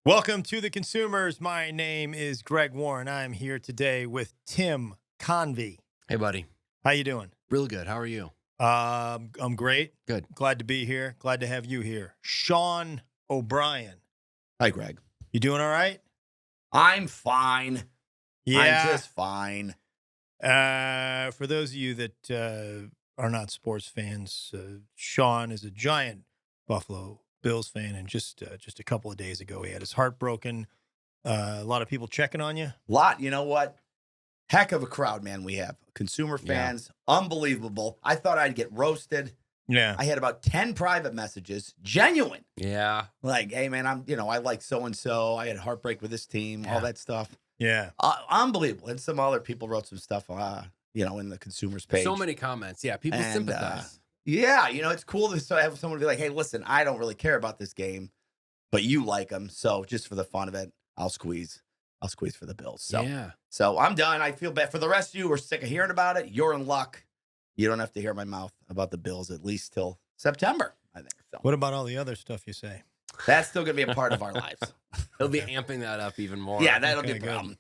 Welcome to the Consumers. My name is Greg Warren. I'm here today with Tim Convy. Hey, buddy. How you doing? Real good. How are you? I'm great. Good. Glad to be here. Glad to have you here. Sean O'Brien. Hi, Greg. You doing all right? I'm fine. Yeah. I'm just fine. For those of you that are not sports fans, Sean is a giant Buffalo Bills fan, and just a couple of days ago, he had his heart broken. A lot of people checking on you. You know what? Heck of a crowd, man, we have. Consumer fans, unbelievable. I thought I'd get roasted. Yeah. I had about 10 private messages, genuine. Yeah. Like, hey, man, I like so-and-so. I had heartbreak with this team, all that stuff. Yeah. Unbelievable. And some other people wrote some stuff, in the consumers page. So many comments. Yeah. People sympathize. Yeah, it's cool to have someone be like, hey, listen, I don't really care about this game, but you like them. So just for the fun of it, I'll squeeze for the Bills. So I'm done. I feel bad for the rest of you. We're sick of hearing about it. You're in luck. You don't have to hear my mouth about the Bills at least till September, I think. So What about all the other stuff you say? that's still going to be a part of our lives. He'll be amping that up even more. Yeah, that'll Okay, be a good. problem.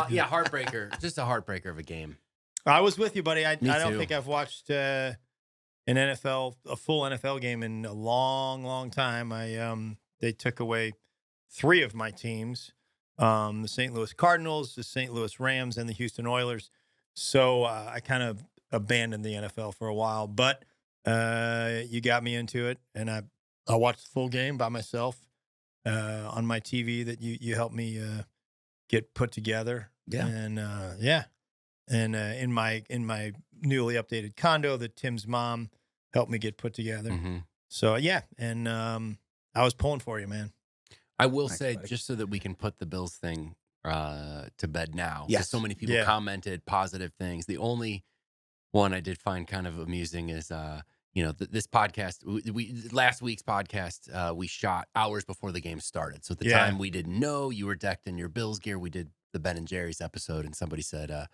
Yeah. Heartbreaker. Just a heartbreaker of a game. I was with you, buddy. I Me don't too. think I've watched a full NFL game in a long, long time. They took away 3 of my teams, the St. Louis Cardinals, the St. Louis Rams, and the Houston Oilers. So I kind of abandoned the NFL for a while, but you got me into it, and I watched the full game by myself on my TV that you helped me get put together. Yeah. And And in my newly updated condo that Tim's mom helped me get put together. Mm-hmm. So yeah, and I was pulling for you, man. I will Thanks, say, buddy. just so that we can put the Bills thing to bed now. 'Cause Yes. so many people Yeah. commented positive things. The only one I did find kind of amusing is, this podcast, last week's podcast, we shot hours before the game started. So at the time we didn't know you were decked in your Bills gear. We did the Ben and Jerry's episode, and somebody said,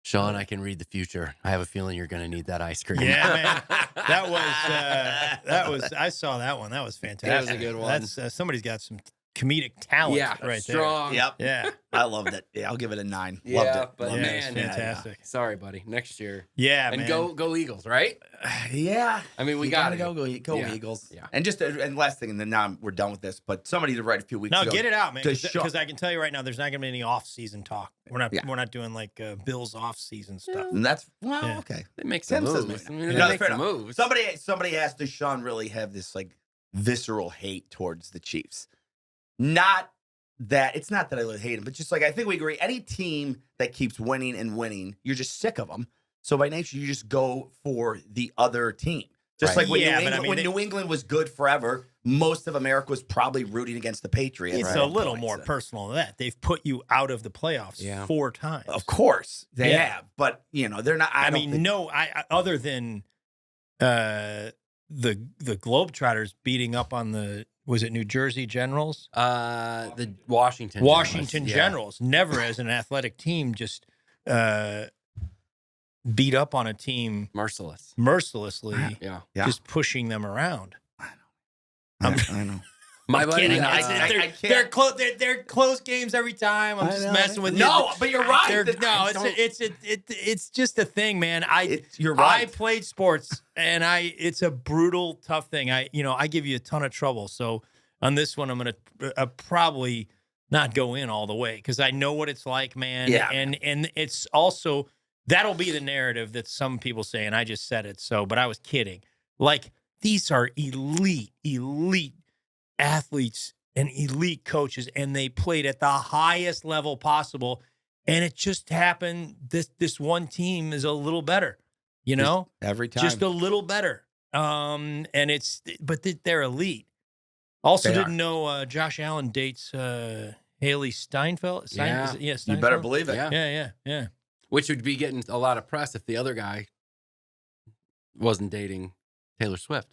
Sean, I can read the future. I have a feeling you're going to need that ice cream. Yeah, man. That was I saw that one. That was fantastic. That was a good one. That's somebody's got some comedic talent right strong. Yep. there. Yeah. I loved it. Yeah, I'll give it a 9. Yeah, Loved it. but Loved it. Yeah, it's man, fantastic. Sorry, buddy. Next year. Yeah, And man. go Eagles, right? Yeah. I mean, we You got gotta to go Yeah. Eagles. Yeah. And and last thing, and then now we're done with this. But somebody did write a few weeks No, ago. get it out, man. to show- Because I can tell you right now, there's not going to be any off-season talk. We're not Yeah. we're not doing like Bills off-season stuff. And that's Yeah. okay. They make some Tim says moves. I maybe. mean, No, they that's make fair some enough. moves. Somebody asked, does Sean really have this like visceral hate towards the Chiefs? Not that it's not that I hate him, but just like I think we agree. Any team that keeps winning and winning, you're just sick of them. So by nature, you just go for the other team. Just Right. like when, Yeah, New but I England, mean, when they- New England was good forever, most of America was probably rooting against the Patriots. It's at a one little point, more so- personal than that. They've put you out of the playoffs Yeah. 4 times. Of course, they Yeah. have, but they're not. I don't mean, think- no, I other than the Globetrotters beating up on was it New Jersey Generals? The Washington Washington Generals. Generals never as an athletic team just beat up on a team Merciless. mercilessly, Yeah. Yeah. just pushing them around. I know. My buddy, Kidding. I They're can't- they're close games every time. I'm I just know. messing with you. No, but you're right. No, I don't- it's just a thing, man. You're I right. played sports, and it's a brutal, tough thing. I give you a ton of trouble. So on this one, I'm gonna probably not go in all the way because I know what it's like, man. Yeah. And it's also that'll be the narrative that some people say, and I just said it. So, but I was kidding. Like these are elite athletes and elite coaches, and they played at the highest level possible. And it just happened. This one team is a little better, Every time. just a little better. But they're elite. Also, They didn't know Josh Allen dates Haley Steinfeld. Yeah. Is it- yeah, you Steinfeld? better believe it. Yeah. Yeah. Which would be getting a lot of press if the other guy wasn't dating Taylor Swift.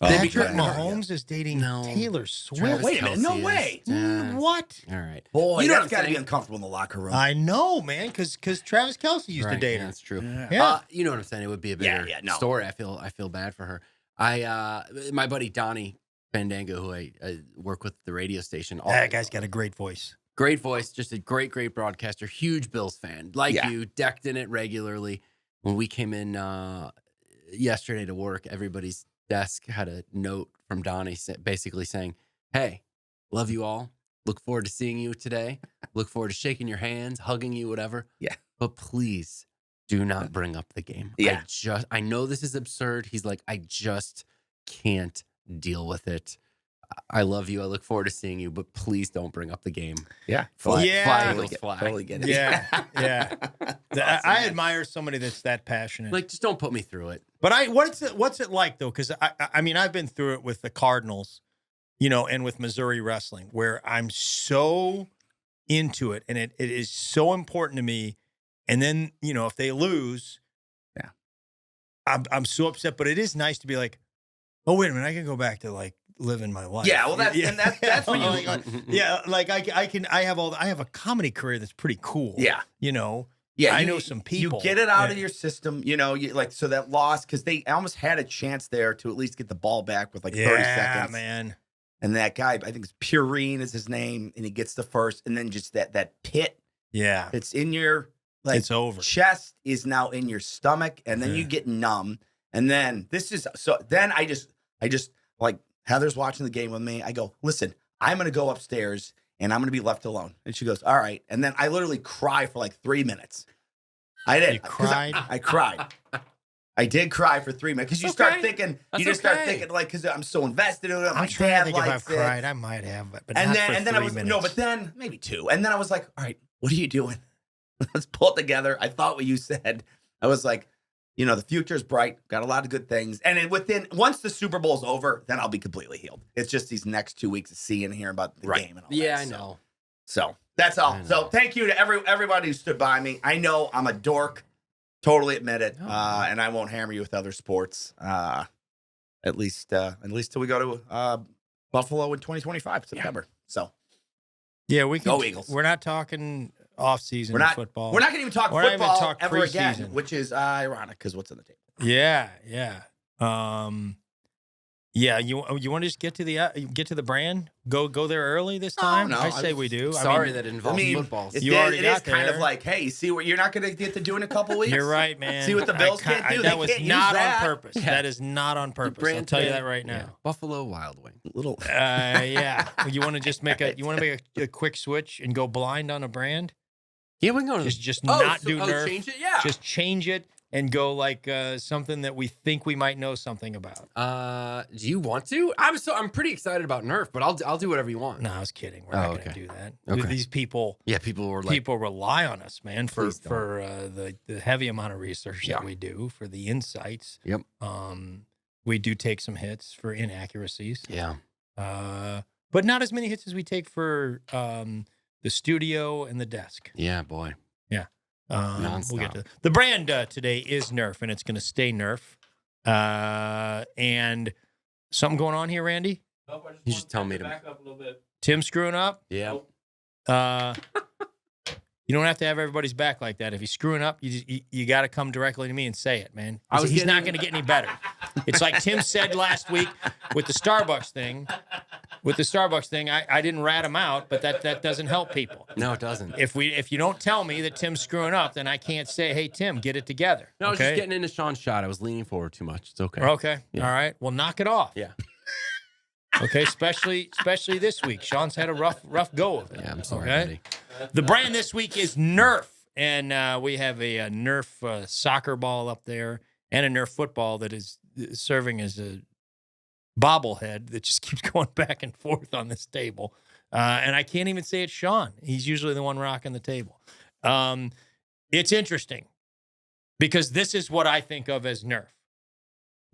Patrick yeah. Mahomes is dating No. Taylor Swift. Travis Wait a minute, no Kelce is. way. Yeah. What? All right. Boy, You know that's what got I'm to be saying? uncomfortable in the locker room. I know, man, because Travis Kelce used to Right, date yeah, her. that's true. Yeah. You know what I'm saying? It would be a bigger Yeah, no. story. I feel bad for her. My buddy Donnie Fandango, who I work with at the radio station. That guy's got a great voice. Great voice, just a great broadcaster, huge Bills fan. Like you, decked in it regularly. When we came in yesterday to work, everybody's desk had a note from Donnie basically saying, hey, love you all. Look forward to seeing you today. Look forward to shaking your hands, hugging you, whatever. Yeah. But please do not bring up the game. Yeah. I know this is absurd. He's like, I just can't deal with it. I love you. I look forward to seeing you, but please don't bring up the game. Yeah. Fly, Yeah. Totally get it. Yeah. Yeah. I admire somebody that's that passionate. Like, just don't put me through it. But what's it like though? Because I mean, I've been through it with the Cardinals, you know, and with Missouri wrestling, where I'm so into it, and it is so important to me. And then, you know, if they lose, I'm so upset. But it is nice to be like, oh, wait a minute, I can go back to like living my life. Yeah, well, that's when you I have a comedy career that's pretty cool. Yeah, you know. Yeah, I know some people. You get it out of your system, you know. So that loss, because they almost had a chance there to at least get the ball back with like 30 seconds. Yeah, man. And that guy, I think it's Purine is his name, and he gets the first, and then just that pit. Yeah, it's in your it's over. Chest is now in your stomach, and then you get numb. And then Then I just like Heather's watching the game with me. I go, listen, I'm gonna go upstairs and I'm gonna be left alone. And she goes, all right. And then I literally cry for like 3 minutes. I did. You cried? I cried. I did cry for 3 minutes because you start thinking, start thinking like, because I'm so invested in it. I'm trying to think if I've cried. I might have, but and not then for I 3 was minutes. no, but then maybe 2. And then I was like, all right, what are you doing? Let's pull it together. I thought what you said. I was like, you know, the future's bright. Got a lot of good things. And once the Super Bowl's over, then I'll be completely healed. It's just these next 2 weeks of seeing and hearing about the game and all that. Yeah, I know. So that's all. So thank you to everybody who stood by me. I know I'm a dork. Totally admit it. And I won't hammer you with other sports. At least till we go to Buffalo in 2025, September. So yeah, we can go Eagles. We're not talking off-season football. We're not going to even talk We're football not even talk ever again, preseason. which is ironic because what's on the table. Yeah, yeah. Yeah, you want to just get to the brand? Go there early this time? No, I say we do. Sorry that it involves football. It already is got kind there. of like, hey, you see what you're not going to get to do in a couple weeks? You're right, man. See what the Bills can't do? That was They can't not use that. on purpose. Yeah. That is not on purpose. I'll tell you that right now. Yeah. Buffalo Wild Wing. Little. Yeah. You want to just make a quick switch and go blind on a brand? Yeah, we can go to Just not do Nerf. Change it. Yeah. Just change it and go like something that we think we might know something about. Do you want to? I'm pretty excited about Nerf, but I'll do whatever you want. No, I was kidding. We're not going to do that. Okay. These people. Yeah, people rely on us, man, for the heavy amount of research that we do, for the insights. Yep. We do take some hits for inaccuracies. Yeah. But not as many hits as we take for the studio and the desk. Yeah, boy. Yeah. Nonstop. We'll get to the brand today is Nerf, and it's going to stay Nerf. And something going on here, Randy? Nope, I just You want should tell me to to- back up a little bit. Tim screwing up? Yeah. You don't have to have everybody's back like that. If he's screwing up, you got to come directly to me and say it, man. He's not going to get any better. It's like Tim said last week with the Starbucks thing. With the Starbucks thing, I didn't rat him out, but that doesn't help people. No, it doesn't. If you don't tell me that Tim's screwing up, then I can't say, hey, Tim, get it together. No, I was just getting into Sean's shot. I was leaning forward too much. It's okay. Okay. Yeah. All right. Well, knock it off. Yeah. Okay. Especially this week. Sean's had a rough go of it. Yeah, I'm sorry, Okay? buddy. The brand this week is Nerf. And we have a Nerf soccer ball up there and a Nerf football that is serving as a bobblehead that just keeps going back and forth on this table. And I can't even say it's Sean. He's usually the one rocking the table. It's interesting because this is what I think of as Nerf.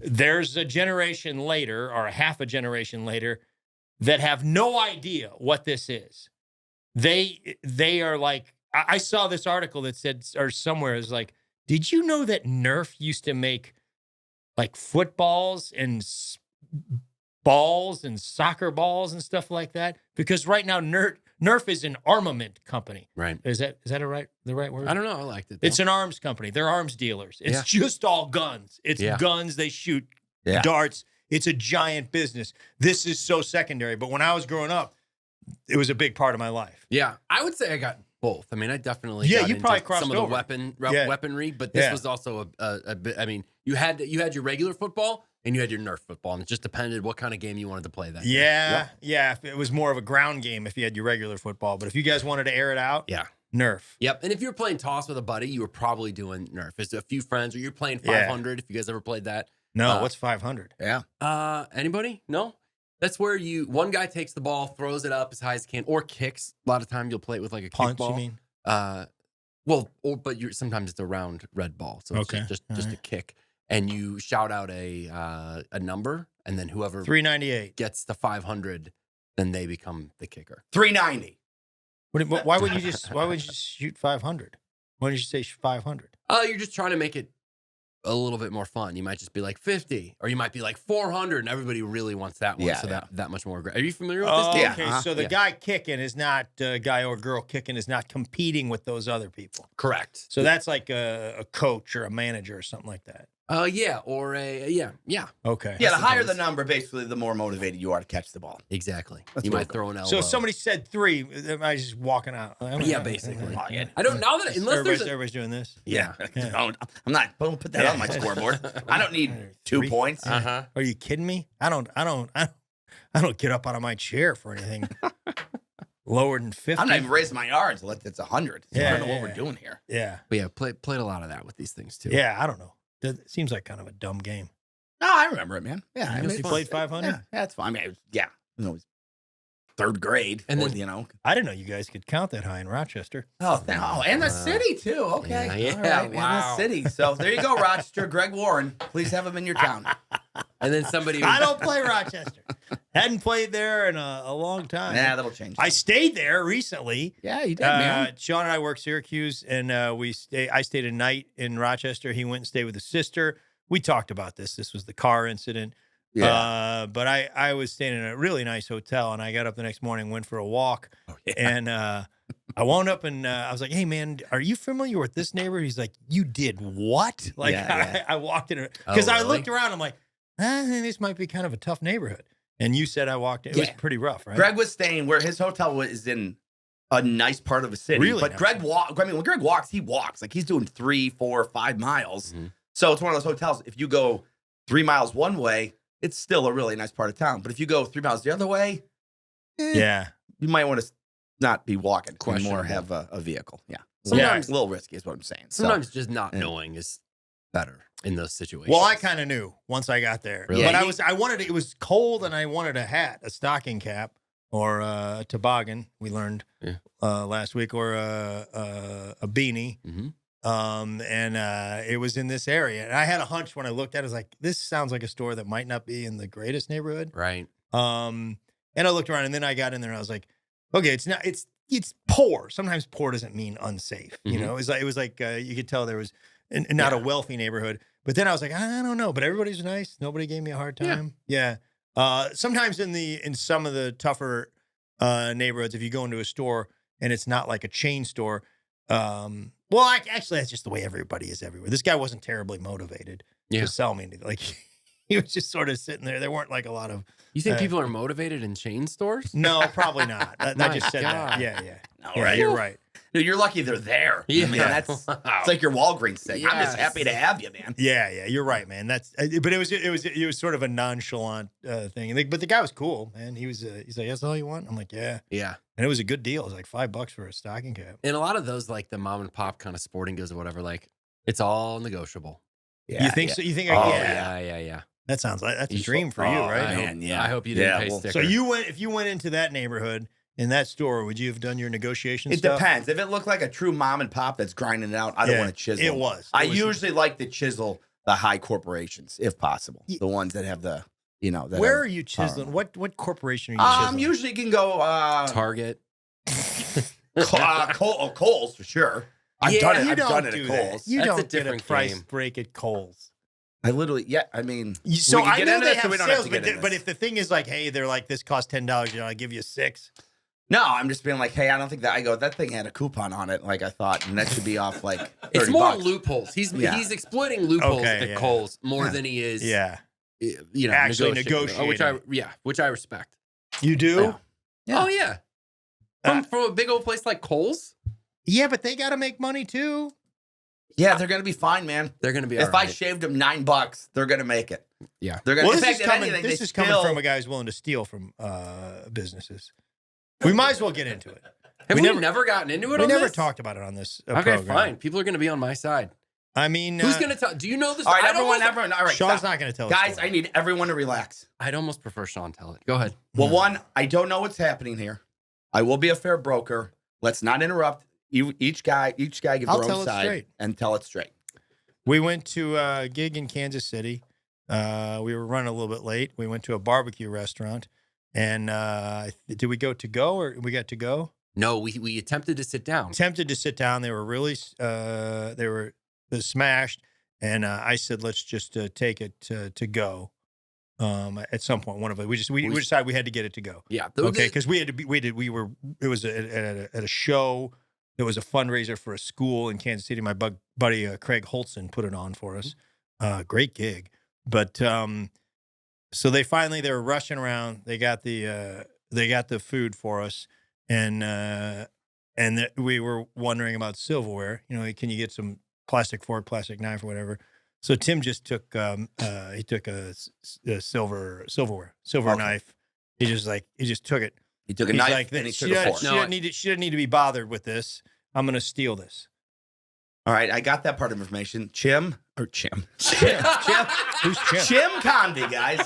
There's a generation later or a half a generation later that have no idea what this is. They are like, I saw this article that said, or somewhere is like, did you know that Nerf used to make like footballs and balls and soccer balls and stuff like that? Because right now Nerf is an armament company. Right. Is that the right word? I don't know. I liked it, though. It's an arms company. They're arms dealers. It's just all guns. It's guns. They shoot darts. it's a giant business. This is so secondary. But when I was growing up, it was a big part of my life. Yeah, I would say I got both. I mean, I definitely you got probably into crossed some of over. the weaponry, but this was also a bit. I mean, you had your regular football and you had your Nerf football, and it just depended what kind of game you wanted to play. That yeah. If it was more of a ground game if you had your regular football, but if you guys wanted to air it out, Nerf. Yep. And if you were playing toss with a buddy, you were probably doing Nerf. It's a few friends, or you're playing 500. If you guys ever played that. No, what's 500? Yeah. Anybody? No. That's where one guy takes the ball, throws it up as high as he can, or kicks. A lot of time you'll play it with like a punch. Kickball. You mean? But sometimes it's a round red ball, so it's just a kick, and you shout out a number, and then whoever 398 gets to 500, then they become the kicker. 390. Why would you just shoot 500? Why did you say 500? You're just trying to make it a little bit more fun. You might just be like 50, or you might be like 400, and everybody really wants that one. Yeah, so that much more. Are you familiar with this? Oh, okay. So the guy kicking is not guy or girl kicking is not competing with those other people. Correct. So that's like a coach or a manager or something like that. Yeah, or yeah. Okay. Yeah, the higher the number, basically, the more motivated you are to catch the ball. Exactly. That's you what might throw an elbow. So if somebody said 3, I was just walking out. Yeah, basically. I don't know that unless everybody's doing this. Yeah. I'm not. Don't put that on my scoreboard. I don't need 2 points. Uh-huh. Are you kidding me? I don't get up out of my chair for anything lower than 50. I'm not even raising my arms unless it's 100. So I don't know what we're doing here. Yeah. But yeah, played a lot of that with these things too. Yeah, I don't know. It seems like kind of a dumb game. No, I remember it, man. Yeah, I mean, You played 500? Yeah, it's fine. I mean, it was third grade, and then I didn't know you guys could count that high in Rochester. And the city too. Okay, yeah, all right, wow. and the city. So there you go, Rochester. Greg Warren, please have him in your town. And then somebody. I don't play Rochester. Hadn't played there in a long time. Yeah, that'll change. I stayed there recently. Yeah, you did, man. Sean and I worked Syracuse, and I stayed a night in Rochester. He went and stayed with his sister. We talked about this. This was the car incident. Yeah. But I was staying in a really nice hotel, and I got up the next morning, went for a walk, and I wound up and I was like, "Hey, man, are you familiar with this neighborhood?" He's like, "You did what?" Like I walked in because I looked around. I'm like, this might be kind of a tough neighborhood. And you said I walked in. It was pretty rough, right? Greg was staying where his hotel was in a nice part of the city. Really but nice. Greg when Greg walks, he walks. Like he's doing 3, 4, 5 miles. Mm-hmm. So it's one of those hotels. If you go 3 miles one way, it's still a really nice part of town. But if you go 3 miles the other way, you might want to not be walking and more have a vehicle. Yeah. Sometimes a little risky is what I'm saying. Sometimes just not knowing is better in those situations. Well, I kind of knew once I got there. Really? But it was cold, and I wanted a hat, a stocking cap, or a toboggan, we learned last week, or a beanie. Mm-hmm. And it was in this area. And I had a hunch when I looked at it, I was like, this sounds like a store that might not be in the greatest neighborhood. Right. And I looked around, and then I got in there, and I was like, okay, it's poor. Sometimes poor doesn't mean unsafe. Mm-hmm. You know, it was like you could tell there was not a wealthy neighborhood. But then I was like, I don't know. But everybody's nice. Nobody gave me a hard time. Yeah. Sometimes in some of the tougher neighborhoods, if you go into a store and it's not like a chain store, actually, that's just the way everybody is everywhere. This guy wasn't terribly motivated to sell me anything. Like, he was just sort of sitting there. There weren't like a lot of. You think people are motivated in chain stores? No, probably not. I just said that. Yeah. No, right. You're right. Dude, you're lucky they're there. Yeah. I mean, it's like your Walgreens thing. I'm just happy to have you, man. Yeah, you're right, man. But it was sort of a nonchalant thing. But the guy was cool, man. He's like, that's all you want? I'm like, yeah. Yeah. And it was a good deal. It was like $5 for a stocking cap. And a lot of those, like the mom and pop kind of sporting goods or whatever, like it's all negotiable. Yeah, you think so? You think? Yeah. That sounds like that's a dream for you, right? I hope you didn't pay sticker. So if you went into that neighborhood in that store, would you have done your negotiation stuff? It depends. If it looked like a true mom and pop that's grinding it out, I don't want to chisel. It was. I usually like to chisel the high corporations, if possible. The ones that have the, Where are you chiseling? What corporation are you chiseling? Usually can go Target. Kohl's for sure. I've done it at Kohl's. You That's don't a get a different price game. break at Kohl's. I literally, I mean, so I know they have sales, but but if the thing is like, hey, they're like, this costs $10, I'll give you $6. No, I'm just being like, hey, I don't think that. I go, that thing had a coupon on it, like I thought, and that should be off like 30 It's more bucks. loopholes. He's exploiting loopholes at Kohl's more than he is. Yeah. actually negotiate, which I respect. You do? Yeah. Oh yeah. From a big old place like Kohl's. Yeah, but they got to make money too. Yeah, they're gonna be fine, man. They're gonna be. If I shaved them $9, they're gonna make it. Yeah, they're gonna. Well, this is coming from a guy who's willing to steal from businesses. We might as well get into it. Have we never gotten into it? We never talked about it on this. Okay, program. fine. People are gonna be on my side. I mean, who's gonna tell? Do you know this? All right, everyone. All right, Sean's stop. not gonna tell. Guys, I need everyone to relax. I'd almost prefer Sean tell it. Go ahead. Well, one, I don't know what's happening here. I will be a fair broker. Let's not interrupt. Each guy give their own side and tell it straight. We went to a gig in Kansas City. We were running a little bit late. We went to a barbecue restaurant, and did we go to go or we got to go? No, we attempted to sit down. They were really they were smashed, and I said let's just take it to go. At some point, one of us we decided we had to get it to go. Yeah. Okay, because it was at a show. It was a fundraiser for a school in Kansas City. My buddy Craig Holtzen put it on for us. Great gig. But so they were rushing around. They got the food for us, and we were wondering about silverware. You know, can you get some plastic fork, plastic knife, or whatever? So Tim just took a silverware knife. He just took it. He took a knife and he took a fork. She didn't need to be bothered with this. I'm going to steal this. All right, I got that part of information. Chim. Who's Chim? Chim Convy, guys.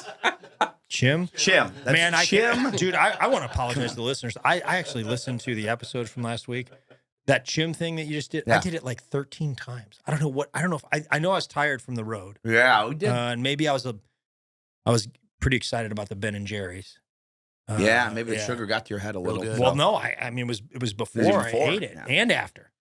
Chim? That's Man, Chim. Dude, I want to apologize to the listeners. I actually listened to the episode from last week. That Chim thing that you just did, I did it like 13 times. I don't know if I know I was tired from the road. Yeah, we did. And maybe I was pretty excited about the Ben and Jerry's. Maybe the sugar got to your head a little. Well, no, I mean it was before I ate it and after.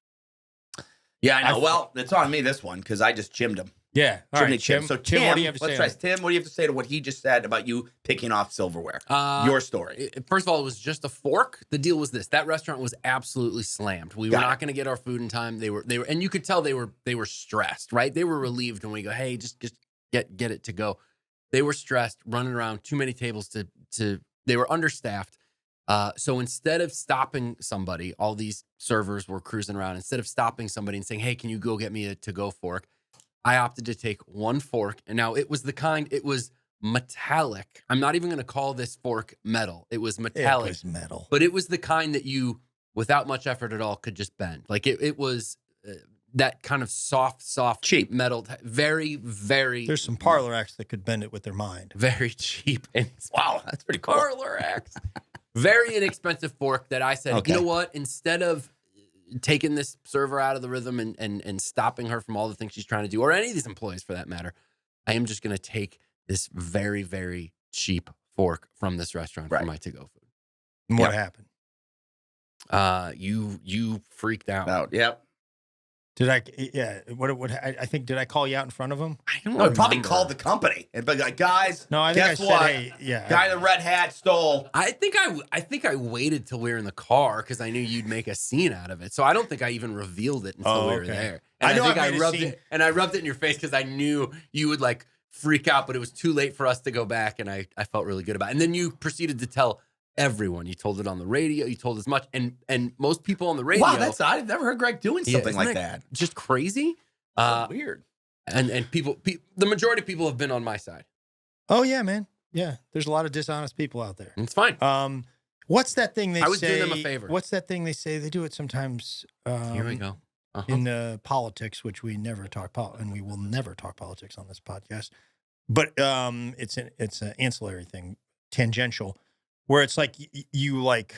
Yeah, I know. Well, it's on me this one because I just chimmed him. Yeah, all right, Tim. So Tim, what do you have to say? Tim, what do you have to say to what he just said about you picking off silverware? Your story. First of all, it was just a fork. The deal was this: that restaurant was absolutely slammed. We were not going to get our food in time. They were, and you could tell they were stressed. Right? They were relieved when we go, hey, just get it to go. They were stressed, running around, too many tables to. They were understaffed. So instead of stopping somebody, all these servers were cruising around. Instead of stopping somebody and saying, hey, can you go get me a to-go fork? I opted to take one fork. And now it was it was metallic. I'm not even going to call this fork metal. It was metallic. It was metal. But it was the kind that you, without much effort at all, could just bend. Like it was that kind of soft, cheap metal. Very, very. There's some parlor acts that could bend it with their mind. Very cheap. Wow, that's pretty cool. Parlor acts. Very inexpensive fork that I said, you know what? Instead of taking this server out of the rhythm and stopping her from all the things she's trying to do, or any of these employees for that matter, I am just going to take this very, very cheap fork from this restaurant for my to-go food. And what happened? You freaked out. Yep. Did I? Yeah. What? I think. Did I call you out in front of him? I don't know. I probably called the company and be like, guys. No, I think I said, hey, yeah. Guy in the red hat stole. I think I waited till we were in the car because I knew you'd make a scene out of it. So I don't think I even revealed it until we were there. And I rubbed it in your face because I knew you would like freak out, but it was too late for us to go back, and I felt really good about it. And then you proceeded to tell everyone. You told it on the radio. You told as much, and most people on the radio. Wow, I've never heard Greg doing something like that. Just crazy. Weird. And people, the majority of people have been on my side. Oh yeah, man. Yeah, there's a lot of dishonest people out there. It's fine. What's that thing they say? I was doing them a favor. What's that thing they say? They do it sometimes. Here we go. In politics, which we never talk and we will never talk politics on this podcast. But it's an ancillary thing, tangential. Where it's like you like,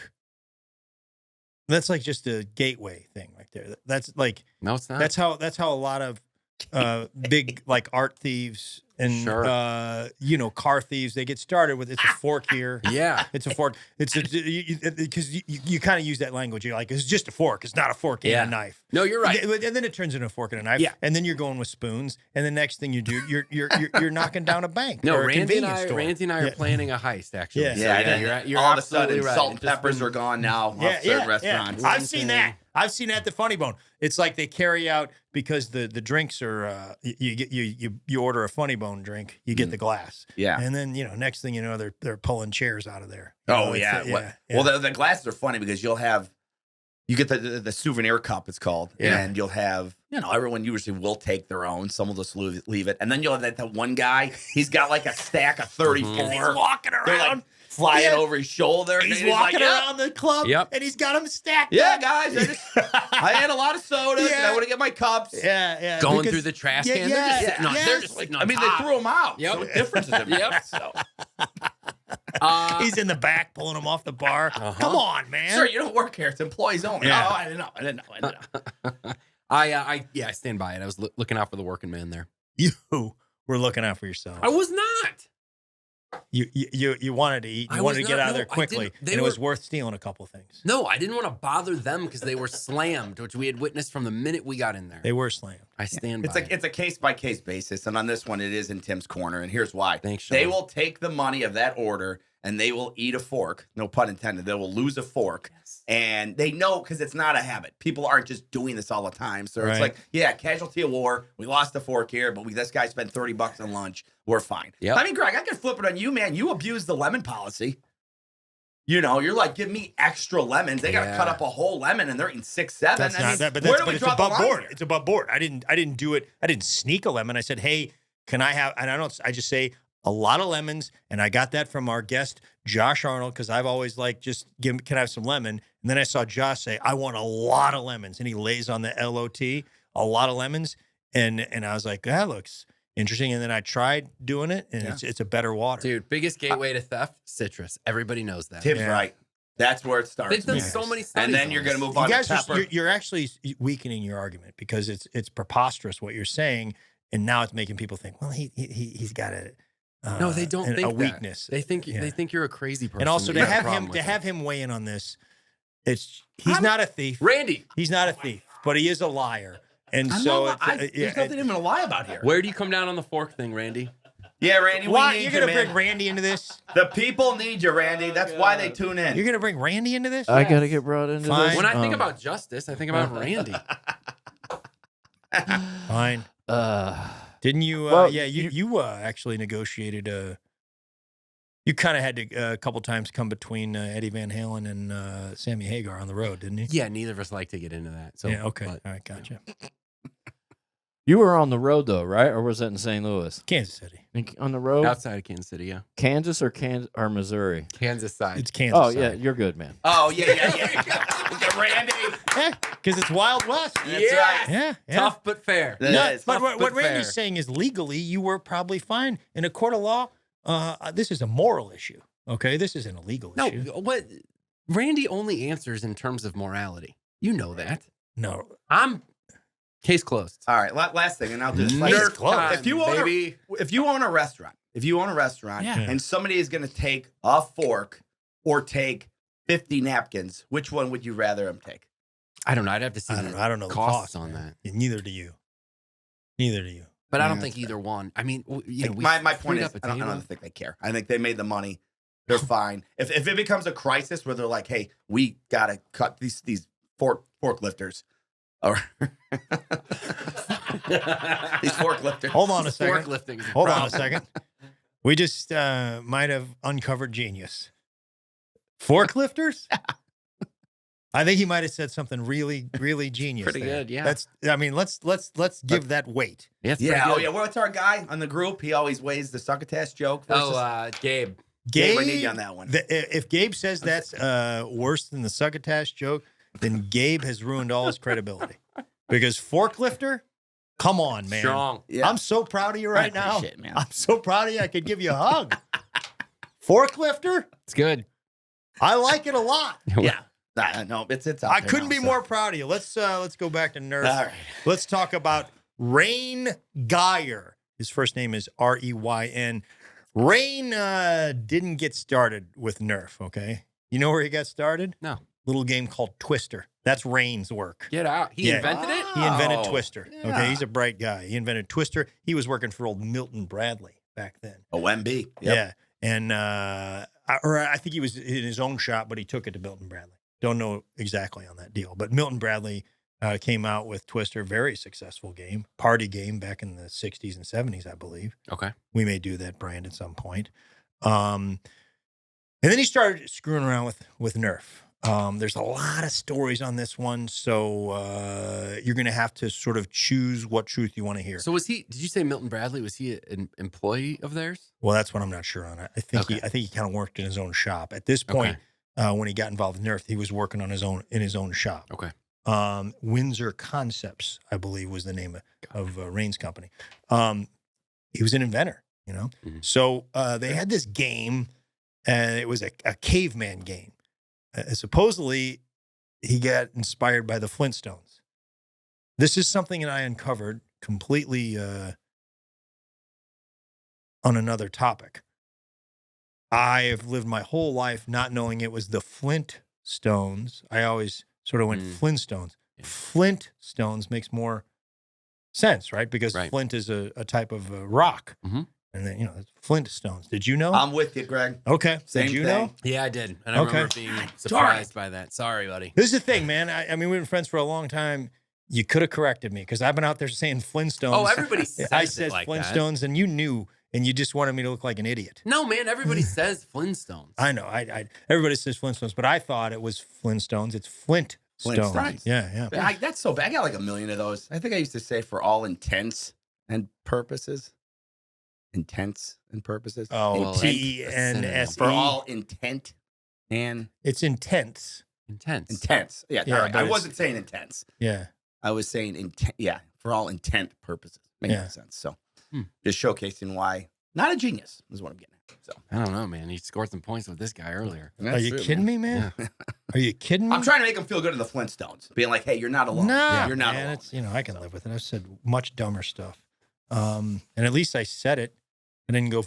that's like just a gateway thing right there. That's like, no, it's not. That's how a lot of big like art thieves and car thieves, they get started with, it's a fork here. Yeah, it's a fork. It's because you kind of use that language. You're like, it's just a fork. It's not a fork and a knife. No, you're right. And then it turns into a fork and a knife. Yeah. And then you're going with spoons. And the next thing you do, you're knocking down a bank. No, or a Randy and store. I are planning a heist. Actually, Yeah. You're all of a absolutely sudden, right. salt and peppers are gone now. Off certain restaurants. I've seen that. I've seen it at the Funny Bone. It's like they carry out because the drinks are you order a Funny Bone drink, you get the glass. Yeah. And then next thing you know, they're pulling chairs out of there. Well, the glasses are funny because you get the souvenir cup, it's called, and you'll have, everyone usually will take their own. Some will just leave it. And then you'll have that one guy, he's got like a stack of 34. He's walking around. They're like flying over his shoulder. He's walking around the club, and he's got them stacked up. up. Guys, I had a lot of sodas, and I want to get my cups. Yeah. Going through the trash can. They're just sitting on, they're just sitting on they threw them out. So what difference does it make? So. He's in the back pulling them off the bar. Come on, man. Sir, you don't work here. It's employees only. Yeah. Oh, I didn't know. I stand by it. I was looking out for the working man there. You were looking out for yourself. I was not. You wanted to eat. You wanted to get out of there quickly. And it was worth stealing a couple things. No, I didn't want to bother them because they were slammed, which we had witnessed from the minute we got in there. They were slammed. I stand by it. It's a case-by-case basis, and on this one, it is in Tim's corner, and here's why. Thanks, Sean. They will take the money of that order, and they will eat a fork. No pun intended. They will lose a fork. Yes. And they know because it's not a habit. People aren't just doing this all the time. So it's Right. like, casualty of war. We lost a fork here, but this guy spent $30 on lunch. We're fine. Yep. I mean, Greg, I can flip it on you, man. You abuse the lemon policy. You're like, give me extra lemons. They got to cut up a whole lemon, and they're eating 6, 7. That's not that, but it's above board. It's above board. I didn't do it. I didn't sneak a lemon. I said, hey, can I have? And I just say a lot of lemons, and I got that from our guest Josh Arnold because I've always like can I have some lemon? And then I saw Josh say, I want a lot of lemons, and he lays on the LOT, a lot of lemons, and I was like, that looks interesting. And then I tried doing it, and it's a better water. Dude, biggest gateway to theft, citrus. Everybody knows that. Tim's right. That's where it starts. They've done so many studies. And then you're going to move on to pepper. You're actually weakening your argument because it's preposterous what you're saying, and now it's making people think, well, he's got a no, they don't think a that. weakness. They think you're a crazy person. And also to have him weigh in on this, he's not a thief. Randy. He's not a thief, but he is a liar. And there's nothing even to lie about here. Where do you come down on the fork thing, Randy? Yeah, Randy. Why you're gonna bring Randy into this? The people need you, Randy. That's why they tune in. You're gonna bring Randy into this? I gotta get brought into this. When I think about justice, I think about Randy. Fine. Didn't you? Well, you actually negotiated. You kind of had to a couple times come between Eddie Van Halen and Sammy Hagar on the road, didn't you? Yeah, neither of us like to get into that. So yeah, okay. But, all right, gotcha. You were on the road though, right? Or was that in St. Louis? Kansas City. On the road? outside of Kansas City, yeah. Kansas or Missouri? Kansas side. It's Kansas. Oh, side. yeah, you're good, man. Oh, yeah. The Randy. Yeah, because it's Wild West. That's right. Yeah. Tough but fair. But what Randy's saying is legally you were probably fine. In a court of law, this is a moral issue. Okay, this isn't a legal issue. No, what Randy only answers in terms of morality. You know that. No. Case closed. All right, last thing, and I'll do this. Nerf closed. If you own a restaurant, and somebody is going to take a fork or take 50 napkins, which one would you rather them take? I don't know. I'd have to see. I don't know the costs cost on that. And neither do you. But I don't think either one. I mean, my point is, I don't think they care. I think they made the money. They're fine. If it becomes a crisis where they're like, hey, we got to cut these forklifters. Or these forklifters. Hold on a second. Forklifting is a Hold on problem. a second. We just might have uncovered genius. Forklifters? I think he might have said something really, really genius. Pretty there. good, yeah. Let's give that weight. Yeah. What's our guy on the group? He always weighs the succotash joke. Gabe. Gabe, I need you on that one. If Gabe says that's worse than the succotash joke, then Gabe has ruined all his credibility. Because forklifter, come on, man. Strong. Yeah. I'm so proud of you right now. Shit, man. I'm so proud of you. I could give you a hug. Forklifter, It's good. I like it a lot. Yeah. No, it's out I there couldn't now, be so. more proud of you. Let's go back to Nerf. All right. Let's talk about Rain Geyer. His first name is Reyn. Rain didn't get started with Nerf, okay? You know where he got started? No. Little game called Twister. That's Rain's work. Get out. He invented it? He invented Oh, Twister. yeah. Okay, he's a bright guy. He invented Twister. He was working for old Milton Bradley back then. OMB. Yep. Yeah. And I think he was in his own shop, but he took it to Milton Bradley. Don't know exactly on that deal. But Milton Bradley came out with Twister, very successful game, party game back in the 60s and 70s, I believe. Okay. We may do that brand at some point. And then he started screwing around with Nerf. There's a lot of stories on this one, so you're going to have to sort of choose what truth you want to hear. So did you say Milton Bradley, was he an employee of theirs? Well, that's what I'm not sure on. I think he kind of worked in his own shop. At this point, when he got involved in Nerf, he was working on his own shop. Okay. Windsor Concepts, I believe, was the name of Rain's company. He was an inventor, Mm-hmm. So they had this game, and it was a caveman game. Supposedly, he got inspired by the Flintstones. This is something that I uncovered completely on another topic. I have lived my whole life not knowing it was the Flintstones. I always sort of went Flintstones. Yeah. Flintstones makes more sense, right? Because flint is a type of rock. Mm-hmm. And then, it's Flintstones. Did you know? I'm with you, Greg. Okay. Did you know? Yeah, I did. And I remember being surprised by that. Sorry, buddy. This is the thing, man. I mean, we've been friends for a long time. You could have corrected me because I've been out there saying Flintstones. Oh, everybody says I said like Flintstones, that. And you knew, and you just wanted me to look like an idiot. No, man. Everybody says Flintstones. I know. Everybody says Flintstones, but I thought it was Flintstones. It's Flintstones. Right. Yeah. That's so bad. I got like a million of those. I think I used to say for all intents and purposes. Intents and purposes. Oh, well, TENSE. For all intent and... It's intense. Intense. Yeah. Right. I wasn't saying intense. Yeah. I was saying intent. Yeah. For all intent purposes. Makes sense. So just showcasing why. Not a genius is what I'm getting at. So I don't know, man. He scored some points with this guy earlier. Are you kidding me, man? Yeah. Are you kidding me? I'm trying to make him feel good in the Flintstones. Being like, hey, you're not alone. No, you're not man, alone. It's, I can live with it. I've said much dumber stuff. And at least I said it. And then go,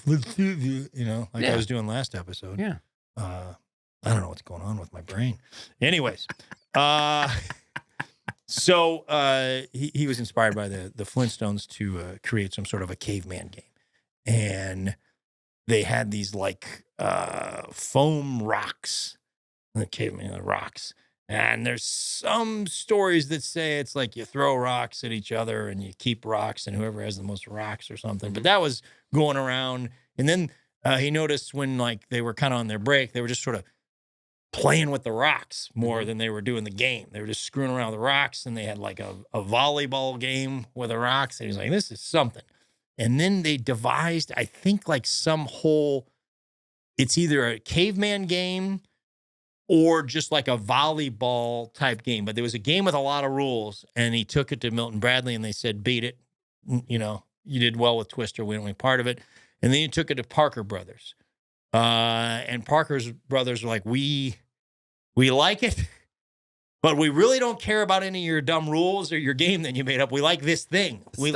I was doing last episode. Yeah. I don't know what's going on with my brain. Anyways, so he was inspired by the Flintstones to create some sort of a caveman game. And they had these like foam rocks, the caveman rocks. And there's some stories that say it's like you throw rocks at each other and you keep rocks and whoever has the most rocks or something. But that was going around. And then he noticed when like they were kind of on their break, they were just sort of playing with the rocks more than they were doing the game. They were just screwing around with the rocks, and they had like a volleyball game with the rocks. And he was like, this is something. And then they devised, I think, like some whole, it's either a caveman game or just like a volleyball type game. But there was a game with a lot of rules, and he took it to Milton Bradley, and they said, beat it. You did well with Twister. We don't want part of it. And then he took it to Parker Brothers. And Parker's brothers were like, we like it, but we really don't care about any of your dumb rules or your game that you made up. We like this thing. We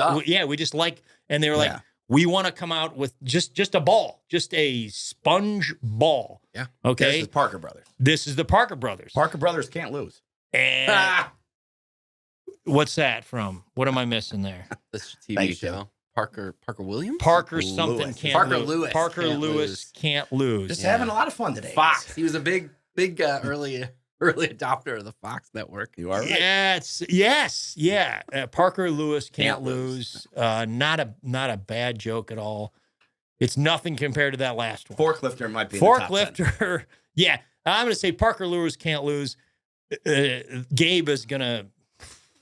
just like, and they were like, we want to come out with just a ball, just a sponge ball. Yeah. Okay. This is Parker Brothers. This is the Parker Brothers. Parker Brothers can't lose. And what's that from? What am I missing there? This TV show. Parker Williams? Parker something Lewis. can't Parker lose. Lewis. Parker can't Lewis lose. can't lose. Just having a lot of fun today. Fox. He was a big early adopter of the Fox network. You are right. Yes. Parker Lewis can't lose. Not a bad joke at all. It's nothing compared to that last one. Forklifter might be in the top 10. Forklifter. Yeah. I'm going to say Parker Lewis can't lose. Gabe is going to.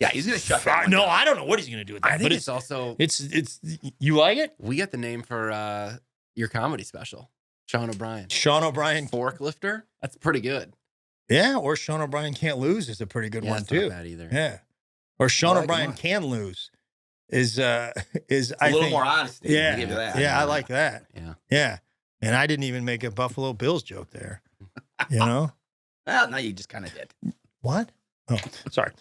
Yeah, he's going to shut that one No, down. I don't know what he's going to do with that. I think but it's also. It's you like it? We got the name for your comedy special, Sean O'Brien. Sean O'Brien. Forklifter? That's pretty good. Yeah, or Sean O'Brien can't lose is a pretty good one too. Not bad either. Yeah, or Sean like O'Brien one. can lose is a I little think more honesty. Yeah, Give you that. I like that. Yeah. And I didn't even make a Buffalo Bills joke there. Well, no, you just kind of did. What? Oh, sorry.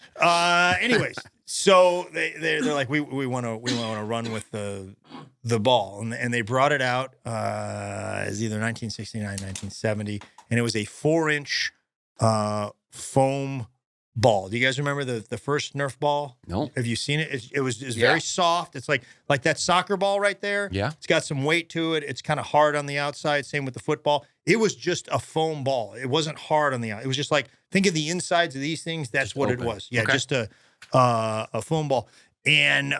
Anyways, so they're like we want to run with the ball, and they brought it out as either 1969, 1970, and it was a 4-inch foam ball. Do you guys remember the first Nerf ball? No. Have you seen it? It was very soft. It's like that soccer ball right there. Yeah. It's got some weight to it. It's kind of hard on the outside. Same with the football. It was just a foam ball. It wasn't hard on the outside. It was just like think of the insides of these things. That's Just what open. it was. Yeah, Okay. just a foam ball. And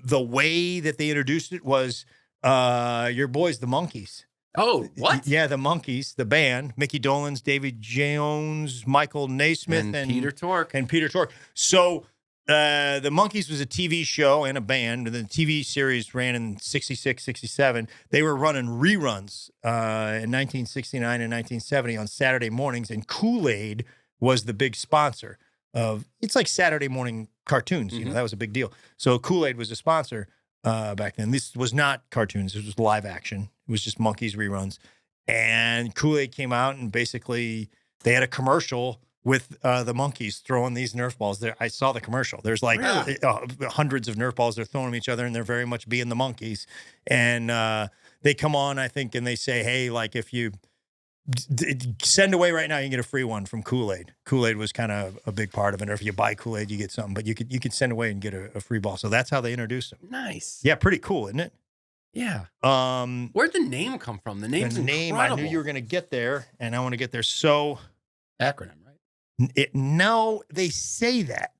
the way that they introduced it was your boys, the Monkees. Oh, what? Yeah, the Monkees, the band, Mickey Dolenz, David Jones, Michael Naismith, And Peter Tork. And Peter Tork. So the Monkees was a TV show and a band. And the TV series ran in 66, 67. They were running reruns in 1969 and 1970 on Saturday mornings. And Kool-Aid was the big sponsor of, it's like Saturday morning cartoons. You know, that was a big deal. So Kool-Aid was a sponsor back then. This was not cartoons. This was live action. It was just Monkees reruns. And Kool-Aid came out and basically they had a commercial with the Monkees throwing these Nerf balls. There, I saw the commercial. There's like hundreds of Nerf balls. They're throwing them each other, and they're very much being the Monkees. And they come on, I think, and they say, "Hey, like if you send away right now, you can get a free one from Kool-Aid." Kool-Aid was kind of a big part of it. Or if you buy Kool-Aid, you get something. But you could send away and get a free ball. So that's how they introduced them. Nice. Yeah, pretty cool, isn't it? Yeah. Um, Where'd the name come from? The name's the name. incredible. I knew you were going to get there, and I want to get there. So. Acronym, right? No, they say that.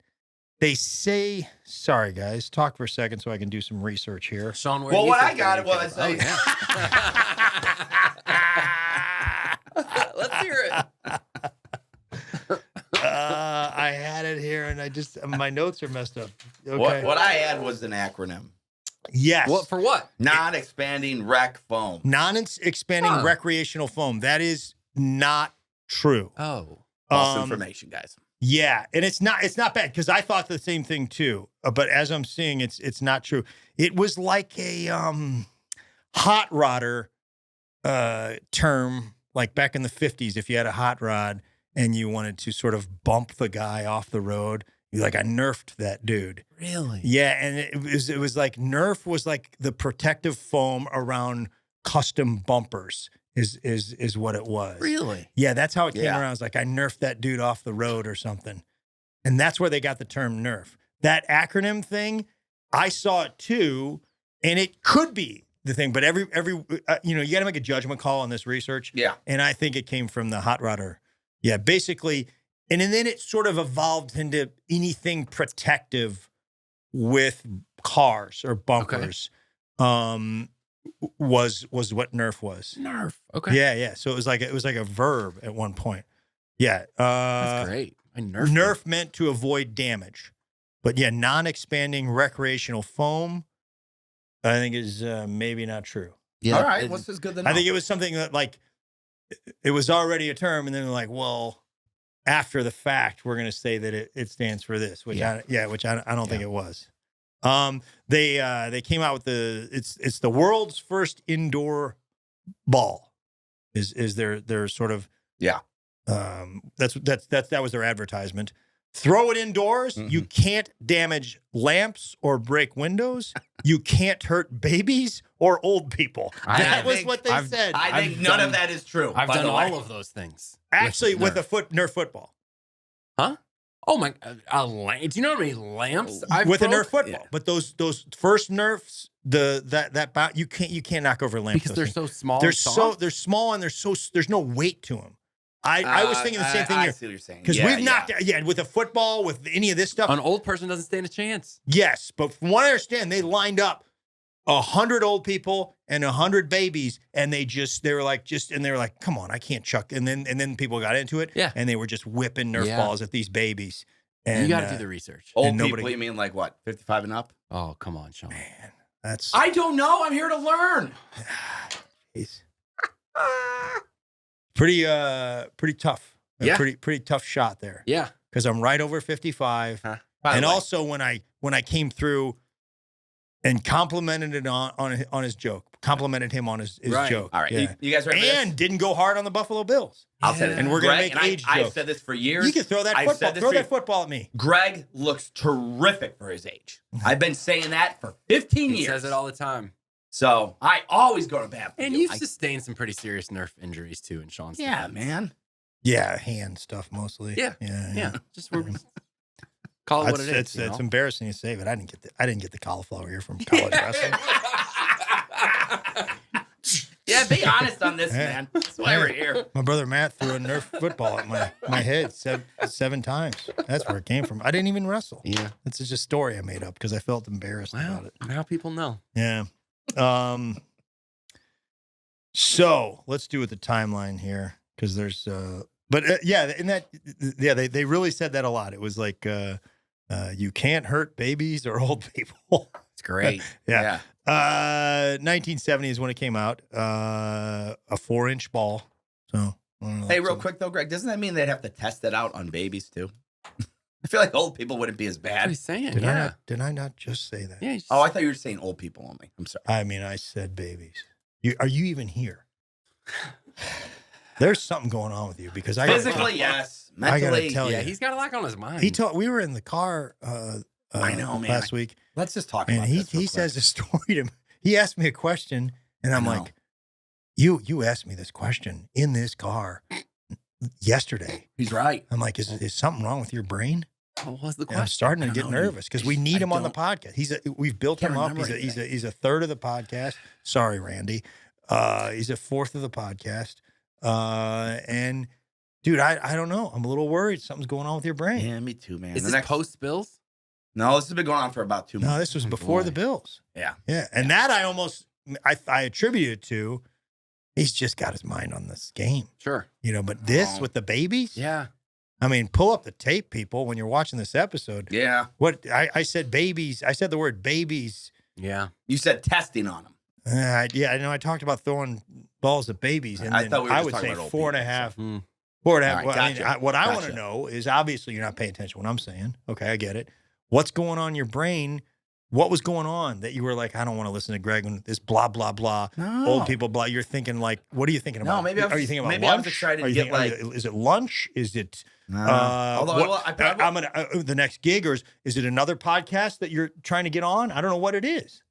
They say, sorry, guys, talk for a second so I can do some research here. Sean, where Well, do you what I think got the it name was. came from? Let's hear it. I had it here and my notes are messed up. Okay. What I had was an acronym. Yes. What for what? Non-expanding rec foam. Non-expanding recreational foam. That is not true. Oh. False information, guys. Yeah, and it's not bad because I thought the same thing too. But as I'm seeing, it's not true. It was like a hot rodder term, like back in the 50s. If you had a hot rod and you wanted to sort of bump the guy off the road, you like, I nerfed that dude. Really? Yeah, and it was like Nerf was like the protective foam around custom bumpers. Is what it was. Really? Yeah, that's how it came Yeah. around. It's like I nerfed that dude off the road or something. And that's where they got the term Nerf. That acronym thing, I saw it too, and it could be the thing, but every you got to make a judgment call on this research. Yeah. And I think it came from the hot rodder. Yeah, basically, and then it sort of evolved into anything protective with cars or bumpers. Was what Nerf was. Nerf. Okay. Yeah. So it was like a verb at one point. Yeah. That's great. Nerf meant to avoid damage. But yeah, non-expanding recreational foam, I think is maybe not true. Yeah. All right. What's this good to know? I think it was something that like it was already a term, and then they're like, well, after the fact, we're going to say that it stands for this, which I don't think it was. They came out with it's the world's first indoor ball is their sort of that was their advertisement. Throw it indoors. Mm-hmm. You can't damage lamps or break windows. You can't hurt babies or old people. That was what they said. I think none of that is true. I've by done the way. all of those things. Actually, with a Nerf. Nerf football. Huh? Oh my! Do you know how many lamps I've With a broke? Nerf football? Yeah. But those first Nerfs, you can't knock over lamps Because they're so small. they're and soft? they're small and there's no weight to them. I was thinking the same thing I here see what you're saying. because we've knocked with a football with any of this stuff. An old person doesn't stand a chance. Yes, but from what I understand, they lined up 100 old people and 100 babies, and they were like, come on, I can't chuck. And then people got into it, Yeah. and they were just whipping Nerf Yeah. balls at these babies. And You got to do the research. Old and people, nobody- you mean like what? 55 and up? Oh, come on, Sean. man, that's I don't know. I'm here to learn. Jeez. pretty tough. Yeah. Pretty tough shot there. Yeah. Because I'm right over 55. By the And way, also when I came through and complimented it on his joke, complimented him on his Right. joke. all right, Yeah. you guys ready? for And this? didn't go hard on the Buffalo Bills. I'll say this. And we're gonna Greg, make and age I've jokes. said this for years. You can throw that I've football. said this Throw for that years. football at me. Greg looks terrific for his age. I've been saying that for 15 He years. says it all the time. So I always go to bat for And you. you've sustained some pretty serious Nerf injuries too in Sean's yeah, defense. man. Yeah, hand stuff mostly. Yeah. Yeah. Just call it what it is. It's you know? embarrassing to say, but I didn't get the cauliflower ear from college wrestling. Yeah, be honest on this, man. That's why we're here. My brother Matt threw a Nerf football at my head seven times. That's where it came from. I didn't even wrestle. Yeah. It's just a story I made up because I felt embarrassed about it. Now people know. Yeah. So let's do with the timeline here because there's they really said that a lot. It was like you can't hurt babies or old people. It's great. Yeah. 1970 is when it came out. A 4-inch ball. So hey, real quick though, Greg, doesn't that mean they'd have to test it out on babies too? I feel like old people wouldn't be as What are bad. you saying? Did I not just say that? Yeah. Oh, I thought you were saying old people only. I'm sorry. I mean, I said babies. Are you even here? There's something going on with you because Physically, yes. I gotta Mentally, tell Yeah, you. he's got a lot on his mind. We were in the car I know, man. last week, let's just talk and about he this real says quick. a story to me. He asked me a question, and I'm I know. like, you asked me this question in this car yesterday. He's right. I'm like, is something wrong with your brain? What was the And question? I'm starting I to don't get know. nervous because we need him on the podcast. We've built Can't him up. remember He's a third of the podcast. Sorry, Randy. He's a fourth of the podcast. And dude, I don't know. I'm a little worried. Something's going on with your brain. Yeah, me too, man. Is The this post Bills? No, this has been going on for about 2 months. No, this was before the Bills. Yeah. Yeah. And that I attribute it to, he's just got his mind on this game, Sure. but this Oh. with the babies. Yeah. I mean, pull up the tape, people, when you're watching this episode. Yeah. What I said, babies. I said the word babies. Yeah. You said testing on them. I know I talked about throwing balls at babies, and I then thought we were I just would talking say about old 4.5. Hmm. 4.5. All right, Well, gotcha. what I want to Gotcha. know is obviously you're not paying attention to what I'm saying. Okay, I get it. What's going on in your brain? What was going on that you were like, I don't want to listen to Greg and this blah blah blah. No. Old people blah. You're thinking like, what are you thinking No, about? maybe I was are you just- thinking about maybe I was lunch? just trying to Are you get, thinking- is it lunch? Is it Although, well, I'm gonna the next gig, or is it another podcast that you're trying to get on? I don't know what it is.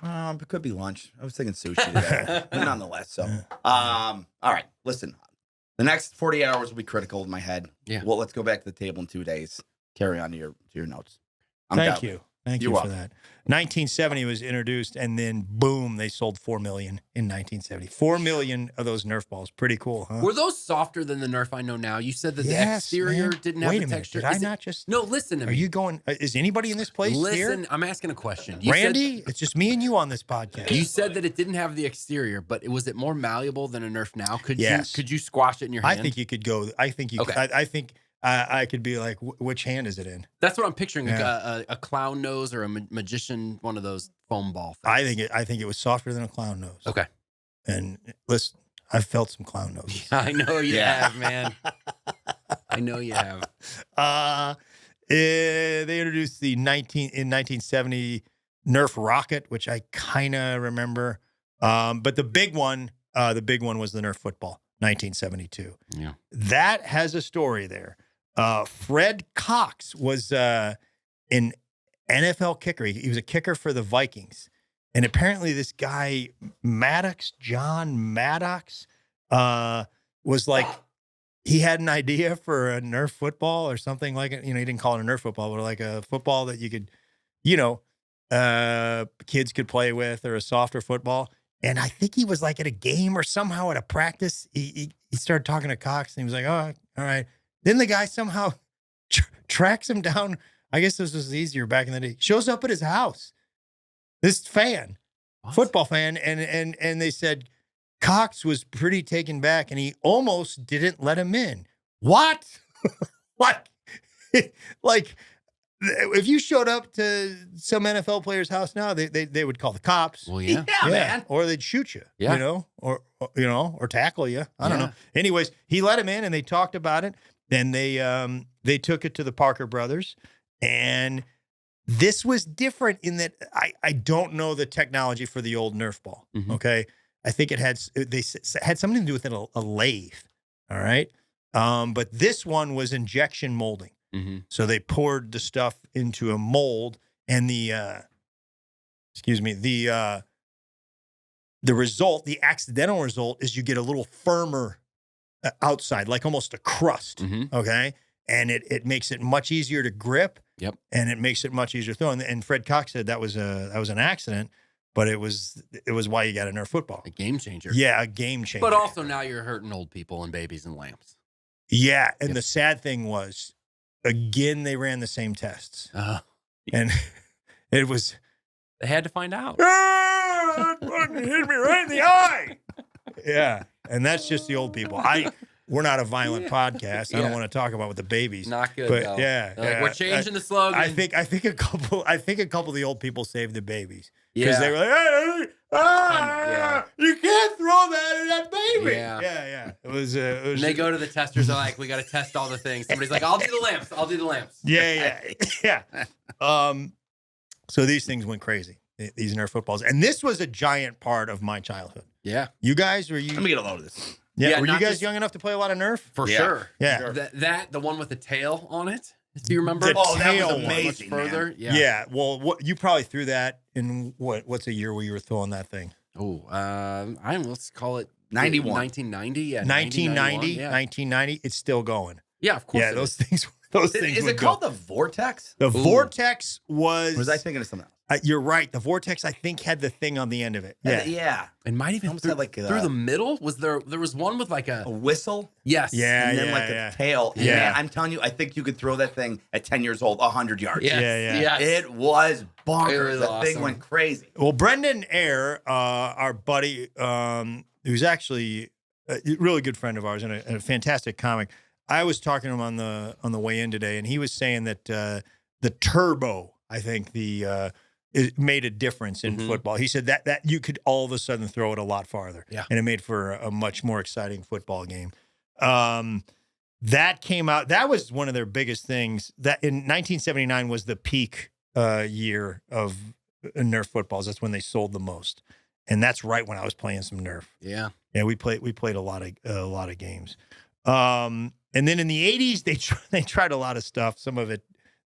it could be lunch. I was thinking sushi today, but nonetheless. So, all right, listen. The next 48 hours will be critical in my head. Yeah. Well, let's go back to the table in 2 days. Carry on to your notes. Thank you. Thank you You're for welcome. that. 1970 was introduced, and then boom, they sold 4 million in 1970. 4 million of those Nerf balls. Pretty cool, huh? Were those softer than the Nerf I know now? You said that the Yes, exterior man. didn't have Wait the a minute. texture. Did I Is it- not just? No, listen to Are me. you going? Is anybody in this place Listen, here? I'm asking a question. You Randy, it's just me and you on this podcast. You said that it didn't have the exterior, but was it more malleable than a Nerf now? Yes. Could you squash it in your I hand? think you could go. I think you. Okay. I think I could be like, which hand is it in? That's what I'm picturing. Like Yeah. a clown nose or a magician, one of those foam ball things. I think it was softer than a clown nose. Okay. And listen, I've felt some clown noses. I know you Yeah. have, man. I know you have. They introduced the 1970 Nerf rocket, which I kind of remember. But the big one was the Nerf football, 1972. Yeah. That has a story there. Fred Cox was an NFL kicker. He was a kicker for the Vikings. And apparently this guy, John Maddox, was like, he had an idea for a Nerf football or something like it. He didn't call it a Nerf football, but like a football that you could, kids could play with, or a softer football. And I think he was like at a game or somehow at a practice. He started talking to Cox, and he was like, "Oh, all right." Then the guy somehow tracks him down. I guess this was easier back in the day. Shows up at his house. This fan, What? football fan, and they said Cox was pretty taken back, and he almost didn't let him in. What? like if you showed up to some NFL player's house now, they would call the cops. Well, yeah. Yeah, man. Or they'd shoot you, Yeah. or tackle you. I don't Yeah. know. Anyways, he let him in, and they talked about it. Then they took it to the Parker brothers, and this was different in that I don't know the technology for the old Nerf ball. Mhm. Okay, I think it had something to do with a lathe. All right, but this one was injection molding. Mm-hmm. So they poured the stuff into a mold, and the result, the accidental result, is you get a little firmer outside, like almost a crust. Mm-hmm. Okay, and it makes it much easier to grip. Yep. And it makes it much easier to throw. And Fred Cox said that was an accident. but it was why you got a Nerf football. A game changer. Yeah, a game changer. But also now you're hurting old people and babies and lambs. Yeah, and the sad thing was, again, they ran the same tests. And it was... They had to find out. It hit me right in the eye. Yeah, and that's just the old people. We're not a violent podcast. I don't want to talk about with the babies. Not good, but though. yeah, Like, we're changing the slogan. I think a couple of the old people saved the babies because Yeah. they were like, you can't throw that at that baby. Yeah. It was. And they go to the testers. They're like, we got to test all the things. Somebody's like, I'll do the lamps. Yeah. So these things went crazy. These Nerf footballs, and this was a giant part of my childhood. Yeah. You guys, were you? Let me get a load of this. Yeah. Were you not guys just- young enough to play a lot of Nerf? For Yeah. sure. Yeah. Sure. The one with the tail on it. Do you remember? The Oh, that tail was one. amazing. Much further. Man. Yeah. Well, you probably threw that in what's a year where you were throwing that thing? Oh, let's call it 91. 1990. Yeah. 1990, Yeah. 1990. It's still going. Yeah, of course. Yeah, it those is. things. Those things. Is would it go. called the Vortex? The Ooh. Vortex was? Or was I thinking of something else? You're right. The Vortex, I think, had the thing on the end of it. Yeah. Yeah. Yeah. It might even Almost through, had like through the middle. Was there was one with like A a whistle. yes. Yeah. And then like yeah. a tail. And Yeah. man, I'm telling you, I think you could throw that thing at 10 years old, 100 yards. Yes, Yeah. yes. It was bonkers. It was That thing awesome. went crazy. Well, Brendan Eyre, our buddy, who's actually a really good friend of ours and a fantastic comic. I was talking to him on the way in today, and he was saying that the turbo, I think it made a difference in Mhm. football. He said that you could all of a sudden throw it a lot farther, Yeah. and it made for a much more exciting football game. That came out. That was one of their biggest things. That in 1979 was the peak year of Nerf footballs. That's when they sold the most, and that's right when I was playing some Nerf. Yeah. Yeah, we played a lot of games. And then in the 80s, they tried a lot of stuff. Some of it,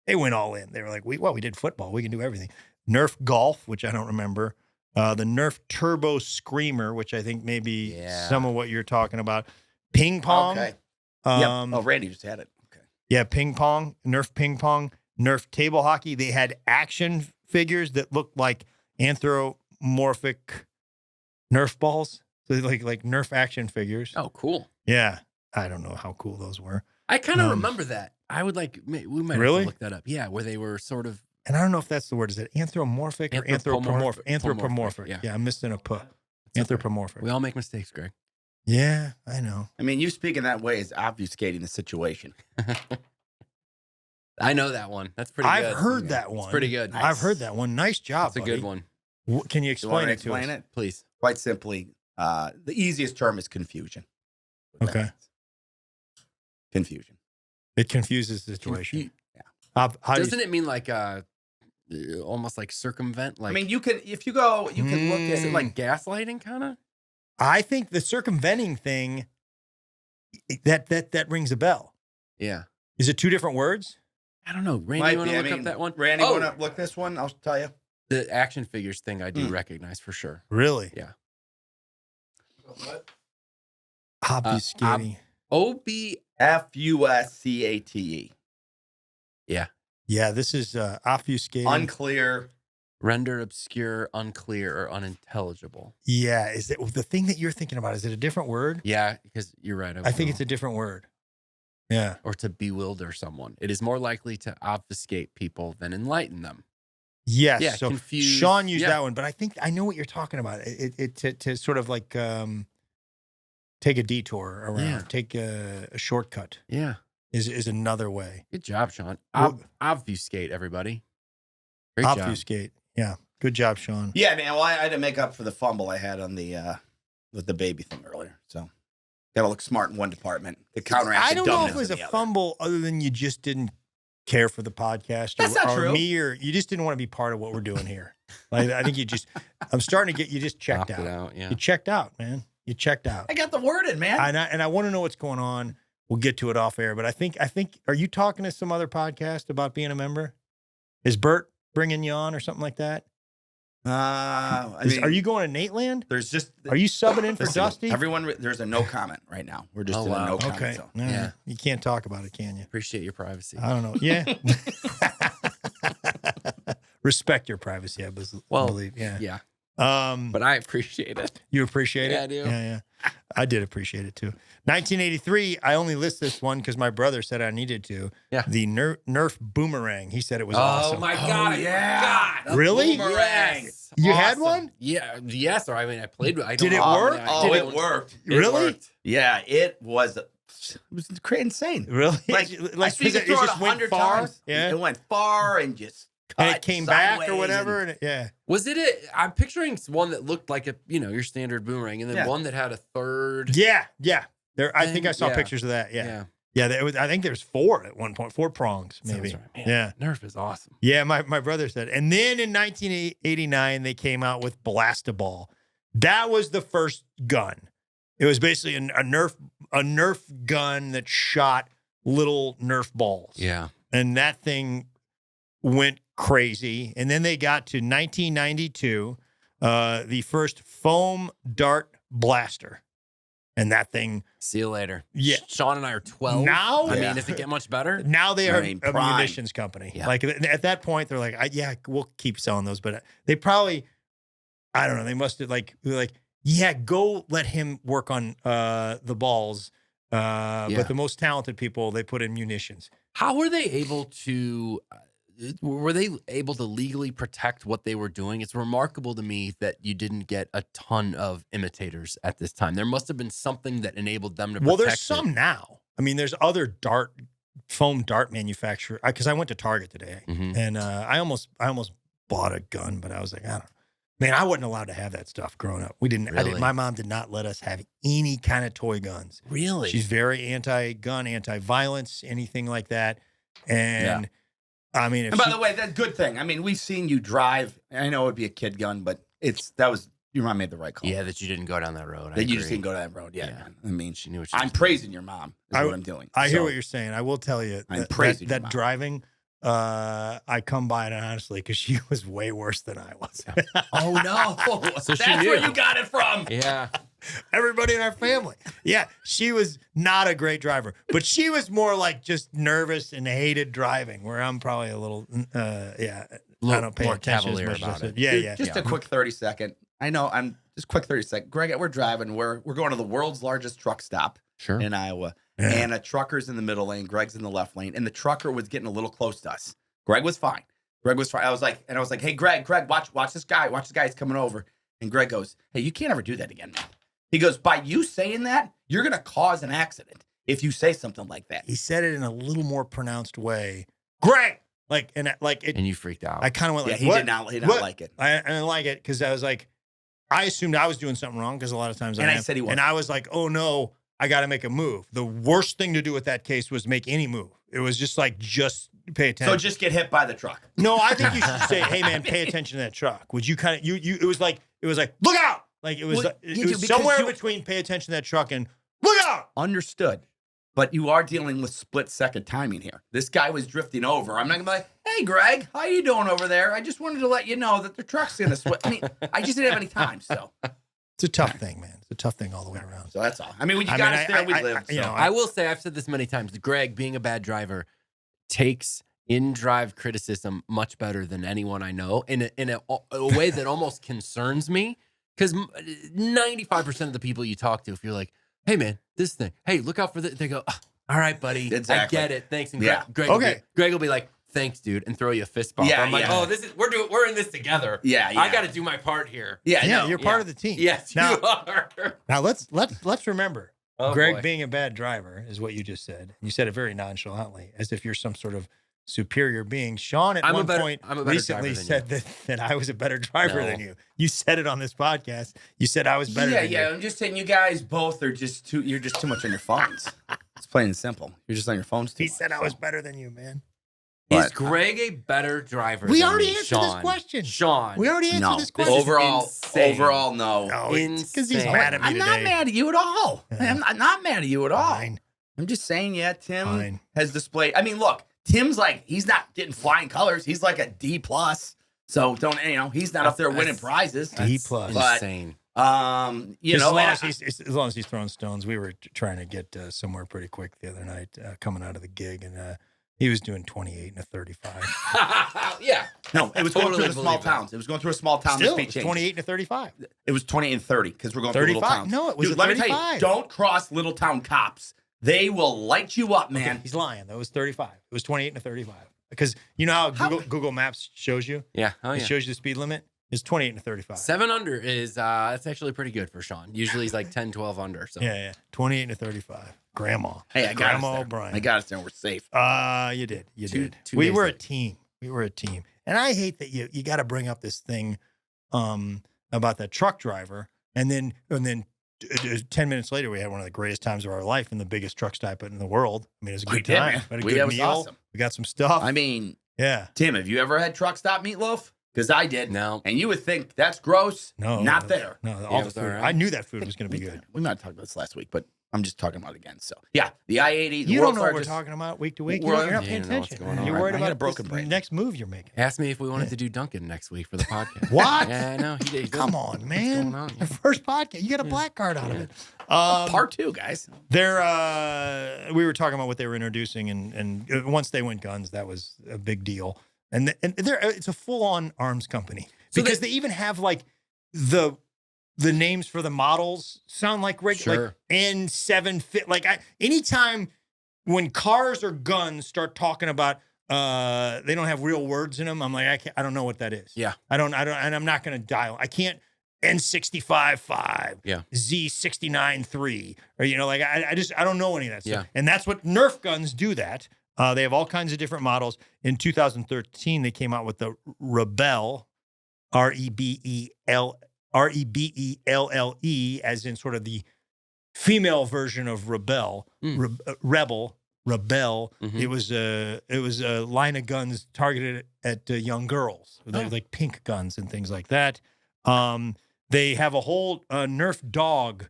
they went all in. They were like, we did football. We can do everything. Nerf golf, which I don't remember. The Nerf Turbo Screamer, which I think maybe some of what you're talking about. Ping pong. Okay. Um, Oh, Randy just had it. Okay. Yeah, ping pong, Nerf ping pong, Nerf table hockey. They had action figures that looked like anthropomorphic Nerf balls. So like Nerf action figures. Oh, cool. Yeah. I don't know how cool those were. I kind of remember that. I would like. We might Really? have to look that up. Yeah, where they were sort of And I don't know if that's the word. Is it anthropomorphic or anthropomorphic? Anthropomorphic. Yeah. Yeah, I'm missing a p. okay. Anthropomorphic. We all make mistakes, Greg. Yeah, I know. I mean, you speaking that way is obfuscating the situation. I know that one. That's pretty I've good. heard that one. It's pretty good. I've heard that one. Nice job. That's a good one. Can you You want explain me it to to us? explain it? Please. Quite simply, the easiest term is confusion. What that Okay. means. Confusion. It confuses the situation. Yeah. How do Doesn't it mean like almost like circumvent? Like I mean, you can if you go, you can look is at it like gaslighting kind of? I think the circumventing thing that rings a bell. Yeah. Is it two different words? I don't know. Randy, Might you want be. to I look mean, up that one? Randy, Oh, want to look this one? I'll tell you. the action figures thing I do recognize for sure. Really? Yeah. Obfuscating. OB. Fuscate. Yeah, this is obfuscating. Unclear. Render obscure, unclear, or unintelligible. Yeah, is it the thing that you're thinking about? Is it a different word? Yeah, because you're right. I think it's a different word. Yeah. or to bewilder someone. It is more likely to obfuscate people than enlighten them. Yes. Yeah, so confuse. Sean used Yeah. that one, but I think I know what you're talking about. It to sort of like take a detour around, Yeah. take a shortcut Yeah. is another way. Good job, Sean. Well- Obfuscate, everybody. Great job. Obfuscate. Yeah. Good job, Sean. Yeah, man. Well, I had to make up for the fumble I had on the with the baby thing earlier. So got to look smart in one department. The counteract. I the don't know if dumbness it was in a the other. fumble other than you just didn't care for the podcast That's not or true. me, or you just didn't want to be part of what we're doing here. Like, I think I'm starting to get, you just checked Opted out. yeah. You checked out, man. You checked out. I got the word in, man. And I want to know what's going on. We'll get to it off air, but I think, are you talking to some other podcast about being a member? Is Bert bringing you on or something like that? I mean, Are you going to Nateland? There's just. Are you subbing in for Listen, Dusty? Everyone, there's a no comment right now. We're just Oh, in a wow. no comment Okay. zone. Yeah. You can't talk about it, can you? Appreciate your privacy. I don't know. Yeah. Respect your privacy, I believe. Yeah. Yeah. But I appreciate it. You appreciate it? Yeah, I do. Yeah. I did appreciate it too. 1983, I only list this one because my brother said I needed to. Yeah. The Nerf boomerang. He said it was awesome. Oh my God. yeah. God. Really? Boomerang. Yes. You had Awesome. one? Yeah. Yes. Or I mean, I played with. Did it work? Oh, Did it worked. Really? worked. Yeah, it was insane. Really? Like, I see you throw it 100 times. Yeah. It went far and just cut And it came back or sideways whatever. and- And yeah. Was it? I'm picturing one that looked like your standard boomerang, and then Yeah. one that had a third. Yeah. There, I think I saw Yeah. pictures of that. Yeah. I think there's 4 at one point, 4 prongs, maybe. Sounds right. Man, Yeah. Nerf is awesome. Yeah, my brother said. And then in 1989, they came out with Blast-A-Ball. That was the first gun. It was basically a Nerf gun that shot little Nerf balls. Yeah. And that thing went crazy. And then they got to 1992, the first foam dart blaster. And that thing, See you later. Yeah. Sean and I are 12. Now? I Yeah. mean, does it get much better? now they are a prime. munitions company. Yeah. Like at that point, they're like, we'll keep selling those. But they probably, I don't know, they must have go let him work on the balls. But the most talented people, they put in munitions. How were they able to? Were they able to legally protect what they were doing? It's remarkable to me that you didn't get a ton of imitators at this time. There must have been something that enabled them to protect Well, there's it. some now. I mean, there's other foam dart manufacturer. Because I went to Target today, Mhm. and I almost bought a gun, but I was like, I don't know. Man, I wasn't allowed to have that stuff growing up. We didn't. Really? My mom did not let us have any kind of toy guns. Really? She's very anti-gun, anti-violence, anything like that. And I mean, if And by she- the way, that's a good thing. I mean, we've seen you drive. I know it would be a kid gun, but your mom made the right call. Yeah, that you didn't go down that road. I That you just agree. didn't go down that road. Yeah. Yeah. Man. I mean, She knew what she I'm was doing. praising your mom. Is I- what I'm doing. I hear So, what you're saying. I will tell you I'm that, praising your that mom. driving, I come by it honestly because she was way worse than I was. Oh no! So she That's where knew. you got it from. Yeah. Everybody in our family. Yeah, she was not a great driver, but she was more like just nervous and hated driving, where I'm probably a little, I don't pay more attention as cavalier much as I about said. it. Yeah, Dude, yeah. Just a quick 30-second. I know I'm just quick 30-second. Greg, we're driving. We're going to the world's largest truck stop Sure. in Iowa, Yeah. and a trucker's in the middle lane. Greg's in the left lane, and the trucker was getting a little close to us. Greg was fine. I was like, hey, Greg, watch this guy. Watch this guy. He's coming over. And Greg goes, hey, you can't ever do that again, man. He goes, by you saying that, you're going to cause an accident if you say something like that. He said it in a little more pronounced way. Greg, And you freaked out. I kind of went Yeah, like, he what? did not What? like it. I didn't like it because I was like, I assumed I was doing something wrong because a lot of times And I I am. said he wasn't. And I was like, oh no, I got to make a move. The worst thing to do with that case was make any move. It was just pay attention. So just get hit by the truck. No, I think you should say, hey man, pay attention to that truck. Would you kind of it was like look out. Like it was Well, it yeah, was because somewhere you- between pay attention to that truck and look out. Understood. But you are dealing with split-second timing here. This guy was drifting over. I'm not going to be like, hey, Greg, how you doing over there? I just wanted to let you know that the truck's going to split. I mean, I just didn't have any time, so. It's a tough thing, man. It's a tough thing all the way around. So that's all. I mean, when you I got mean, us there, we lived. you so. know, I will say, I've said this many times, Greg, being a bad driver, takes in-drive criticism much better than anyone I know in a way that almost concerns me. Because 95% of the people you talk to, if you're like, hey, man, this thing, hey, look out for this, they go, "Ah, all right, buddy. Exactly. I get it. Thanks. And Yeah. Greg will be like, thanks, dude, and throw you a fist bump. Yeah, I'm like, yeah. oh, we're in this together. Yeah, yeah. I got to do my part here. Yeah, Yeah, no. you're part yeah. of the team. Yes, Now- you are. Now let's remember, Oh, Greg boy. being a bad driver is what you just said. You said it very nonchalantly, as if you're some sort of superior being. Sean at I'm a one better- point I'm a better recently driver than said that I was a better driver than No. you. You said it on this podcast. You said I was better Yeah, than yeah. you. I'm just saying you guys both are you're just too much on your phones. It's plain and simple. You're just on your phones too He much, said I was so. better than you, man. Is But- Greg a better driver? We than already me? answered this Sean. question. Sean. We already answered No. this question. is Overall, insane. no. No, it's because he's Insane. mad at me I'm today. not mad at you at all. Yeah. I'm not mad at you at all. Fine. I'm just saying, yeah, Tim Fine. has displayed. I mean, look, Tim's like, he's not getting flying colors. He's like a D+. So he's not up there winning That's- prizes. D plus. But- Insane. As long and as long as he's throwing stones, we were trying to get somewhere pretty quick the other night, coming out of the gig, and He was doing 28 and a 35. Yeah. No, it was going through the small towns. It was going through a small town. Still, it was 28 and a 35. It was 28 and 30 because we're going through little towns. No, it was Dude, a 35. Let me tell you, don't cross little town cops. They will light you up, man. Okay, he's lying. That was 35. It was 28 and a 35. Because you know how Google Maps shows you? Yeah. Oh, It yeah. shows you the speed limit. It's 28 and a 35. 7 under is that's actually pretty good for Sean. Usually he's like 10, 12 under. So Yeah. 28 and a 35. Grandma. Hey, I got Grandma us there. O'Brien. I got us there. We're safe. You did. You did. two We days were a later. team. We were a team. And I hate that you got to bring up this thing about that truck driver. And then 10 minutes later, we had one of the greatest times of our life in the biggest truck stop in the world. I mean, it was a good did, time. man. We had a That good was meal. awesome. We got some stuff. I mean, yeah. Tim, have you ever had truck stop meatloaf? Because I did. No. And you would think that's gross. No. Not there. No, it all the was food. all right. I knew that food was going to be good. We might have talked about this last week, but I'm just talking about it again. So, yeah, the I-80. The You don't world's know what we're largest. talking about week to week. Well, You're not you paying don't know what's attention. going on. You're Right. worried I got about a broken the brain. next move you're making. Asked me if we wanted to do Duncan next week for the podcast. What? Yeah, no, he did. Come on, man. What's going on? Your first podcast. You got a black card out of it. Part 2, guys. We were talking about what they were introducing, and once they went guns, that was a big deal. And it's a full-on arms company because they even have like the names for the models sound like regular, like N7 fit. Like anytime when cars or guns start talking about they don't have real words in them, I'm like I don't know what that is. Yeah, I don't, and I'm not going to dial. I can't. N65.5, yeah, Z69.3, or like I don't know any of that stuff. Yeah. And that's what Nerf guns do. That they have all kinds of different models. In 2013, they came out with the Rebelle, Rebelle, as in sort of the female version of Rebel, Rebel. Mhm. It was a line of guns targeted at young girls. They were like pink guns and things like that. They have a whole Nerf dog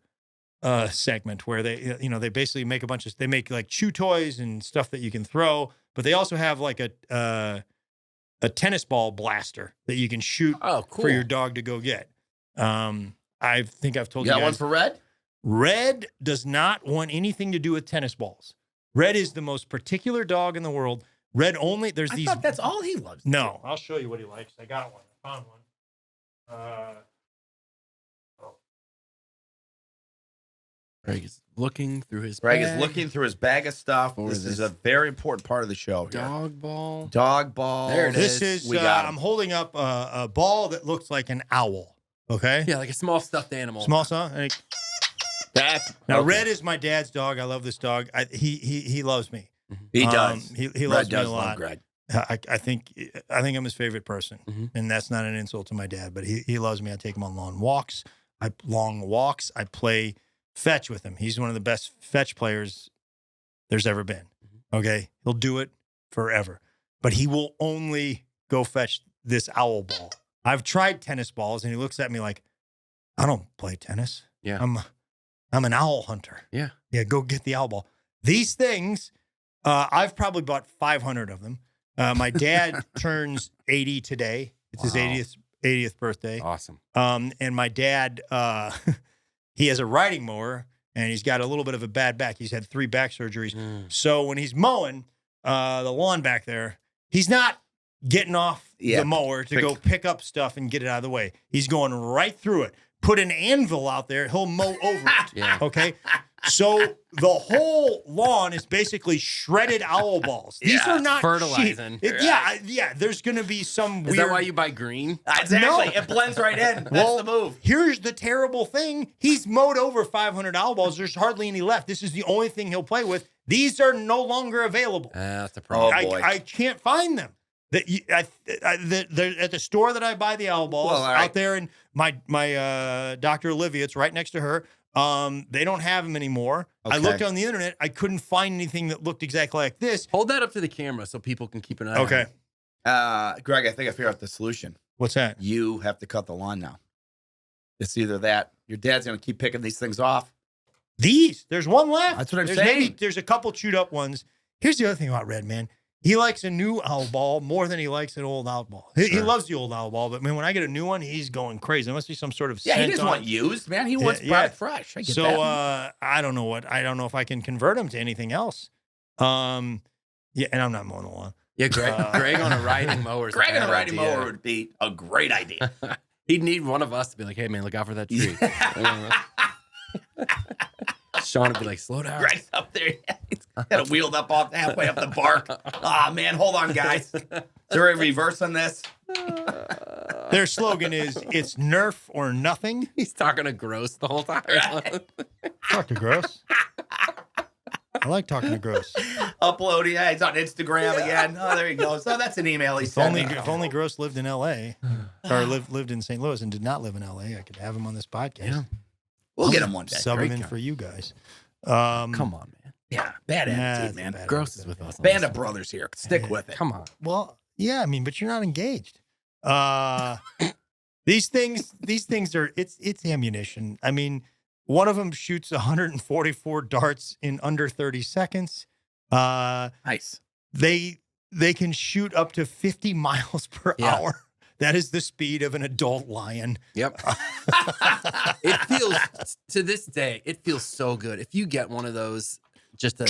segment where they basically make they make like chew toys and stuff that you can throw, but they also have like a tennis ball blaster that you can shoot for your dog to go get. I think I've told you got guys. one for Red? Red does not want anything to do with tennis balls. Red is the most particular dog in the world. Red only, I thought that's all he loves. No, I'll show you what he likes. I got one. I found one. Greg is looking through his Greg bag. is looking through his bag of stuff. This is a very important part of the show. Dog ball. Dog ball. There it This is. is, We got 'em. I'm holding up a ball that looks like an owl. Okay? Yeah, like a small stuffed animal. Small son. Now, Red is my dad's dog. I love this dog. He loves me. He does. He Red loves me does a love lot. Greg. I think I'm his favorite person, Mhm. and that's not an insult to my dad, but he loves me. I take him on long walks. I play fetch with him. He's one of the best fetch players there's ever been. Okay, he'll do it forever, but he will only go fetch this owl ball. I've tried tennis balls, and he looks at me like, I don't play tennis. Yeah. I'm an owl hunter. Yeah. Yeah, go get the owl ball. These things, I've probably bought 500 of them. My dad turns 80 today. It's his 80th birthday. Awesome. And my dad, he has a riding mower, and he's got a little bit of a bad back. He's had 3 back surgeries. So when he's mowing the lawn back there, he's not getting off the mower to go pick up stuff and get it out of the way. He's going right through it. Put an anvil out there, he'll mow over it. Yeah. Okay. So the whole lawn is basically shredded owl balls. These are not fertilizing. Yeah. There's going to be some weird. Is that why you buy green? Exactly. No. It blends right in. That's Well, the move. Here's the terrible thing. He's mowed over 500 owl balls. There's hardly any left. This is the only thing he'll play with. These are no longer available. That's a problem. Oh, boy. I can't find them. They're at the store that I buy the owl balls out there, and my Dr. Olivia, it's right next to her. They don't have them anymore. Okay. I looked on the internet. I couldn't find anything that looked exactly like this. Hold that up to the camera so people can keep an eye on Okay. it. Greg, I think I figured out the solution. What's that? You have to cut the lawn now. It's either that. Your dad's going to keep picking these things off. There's one left. That's what I'm there's saying. There's a couple chewed up ones. Here's the other thing about Red, man. He likes a new owl ball more than he likes an old owl ball. He loves the old owl ball, but man, when I get a new one, he's going crazy. There must be some sort of Yeah, he scent doesn't on want it. used, man. He wants product fresh. I get So that. I don't know if I can convert him to anything else. Yeah, and I'm not mowing the lawn. Yeah, Greg on a riding mower. Greg on a riding mower would be a great idea. He'd need one of us to be like, hey, man, look out for that tree. Sean would be like, slow down. Greg's up there. He's got it wheeled up off halfway up the bark. Oh, man, hold on, guys. Is there a reverse on this? Their slogan is, it's Nerf or nothing. He's talking to Gross the whole time. Talk to Gross. I like talking to Gross. Uploading. Yeah, he's on Instagram again. Oh, there you go. So that's an email he sent me. If only Gross lived in L.A. or lived in St. Louis and did not live in L.A., I could have him on this podcast. Yeah. We'll get him one day. Sub him in for you guys. Come on, man. Yeah, bad attitude, man. Gross is with us. Band of brothers here. Stick with it. Come on. Well, yeah, I mean, but you're not engaged. These things are, it's ammunition. I mean, one of them shoots 144 darts in under 30 seconds. Nice. They can shoot up to 50 miles per hour. That is the speed of an adult lion. Yep. It feels, to this day, it feels so good. If you get one of those, it's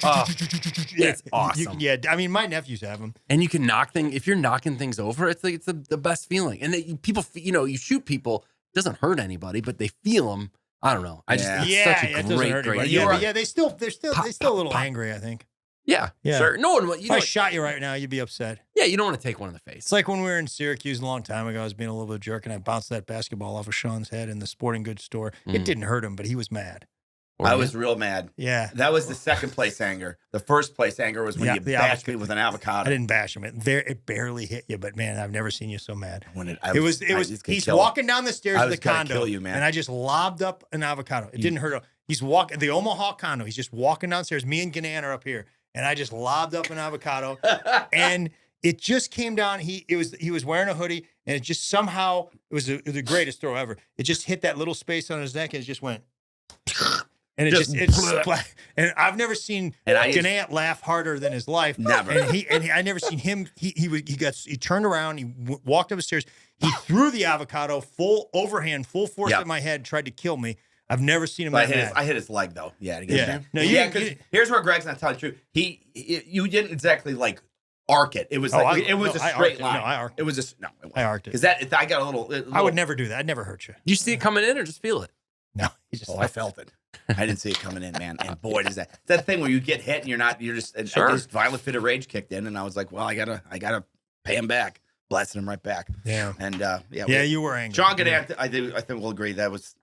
awesome. I mean, my nephews have them. And you can if you're knocking things over, it's like, it's the best feeling. And people, you shoot people, it doesn't hurt anybody, but they feel them. I don't know. It's such a great. They're still a little angry, I think. Yeah, sure. No one. If I shot you right now, you'd be upset. Yeah, you don't want to take one in the face. It's like when we were in Syracuse a long time ago. I was being a little bit of a jerk, and I bounced that basketball off of Sean's head in the sporting goods store. It didn't hurt him, but he was mad. I was real mad. Yeah. That was the second place anger. The first place anger was when you bashed me with an avocado. I didn't bash him. It barely hit you, but man, I've never seen you so mad. He's kill walking down the stairs of the condo, kill you, man. and I just lobbed up an avocado. It didn't hurt him. He's walking the Omaha condo. He's just walking downstairs. Me and Ganan are up here, and I just lobbed up an avocado, and it just came down. He was wearing a hoodie, and it just somehow it was the greatest throw ever. It just hit that little space on his neck, and it just went. And and I've never seen Ganant laugh harder than his life. Never. And I never seen him. He turned around. He walked up the stairs. He threw the avocado full overhand, full force at my head. Tried to kill me. I've never seen him. I hit his leg though. Yeah. Because here's where Greg's not telling the truth. You didn't exactly like arc it. It was a straight line. No, I arced it. I arced it. Because I got a little. I would never do that. I'd never hurt you. Did you see it coming in or just feel it? No, I felt it. I didn't see it coming in, man. And boy, does that thing where you get hit and you're just this violent fit of rage kicked in, and I was like, well, I gotta pay him back, blasting him right back. Yeah, and you were angry. Sean Ganant, I think we'll agree that was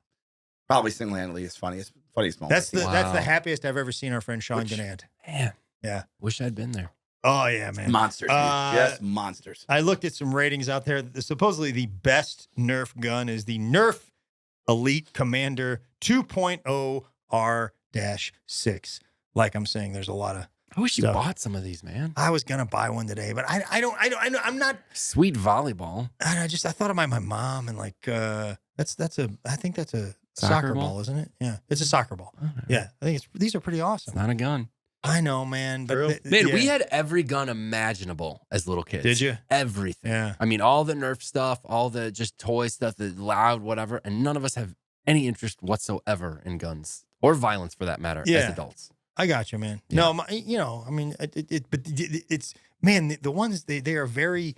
probably single-handedly his funniest moment. That's the happiest I've ever seen our friend Sean Ganant. Man, yeah, wish I'd been there. Oh yeah, man, monsters. Yes, monsters. I looked at some ratings out there. Supposedly the best Nerf gun is the Nerf Elite Commander 2.0 R-6. Like I'm saying, there's a lot of. I wish you bought some of these, man. I was gonna buy one today, but I'm not. Sweet volleyball. I thought about my mom and like I think that's a soccer ball, isn't it? Yeah, it's a soccer ball. Oh, yeah, I think these are pretty awesome. It's not a gun. I know, man. But we had every gun imaginable as little kids. Did you? Everything. Yeah. I mean, all the Nerf stuff, all the just toy stuff, the loud whatever, and none of us have any interest whatsoever in guns or violence for that matter as adults. I got you, man. Yeah. No, I mean, it's man, the ones they are very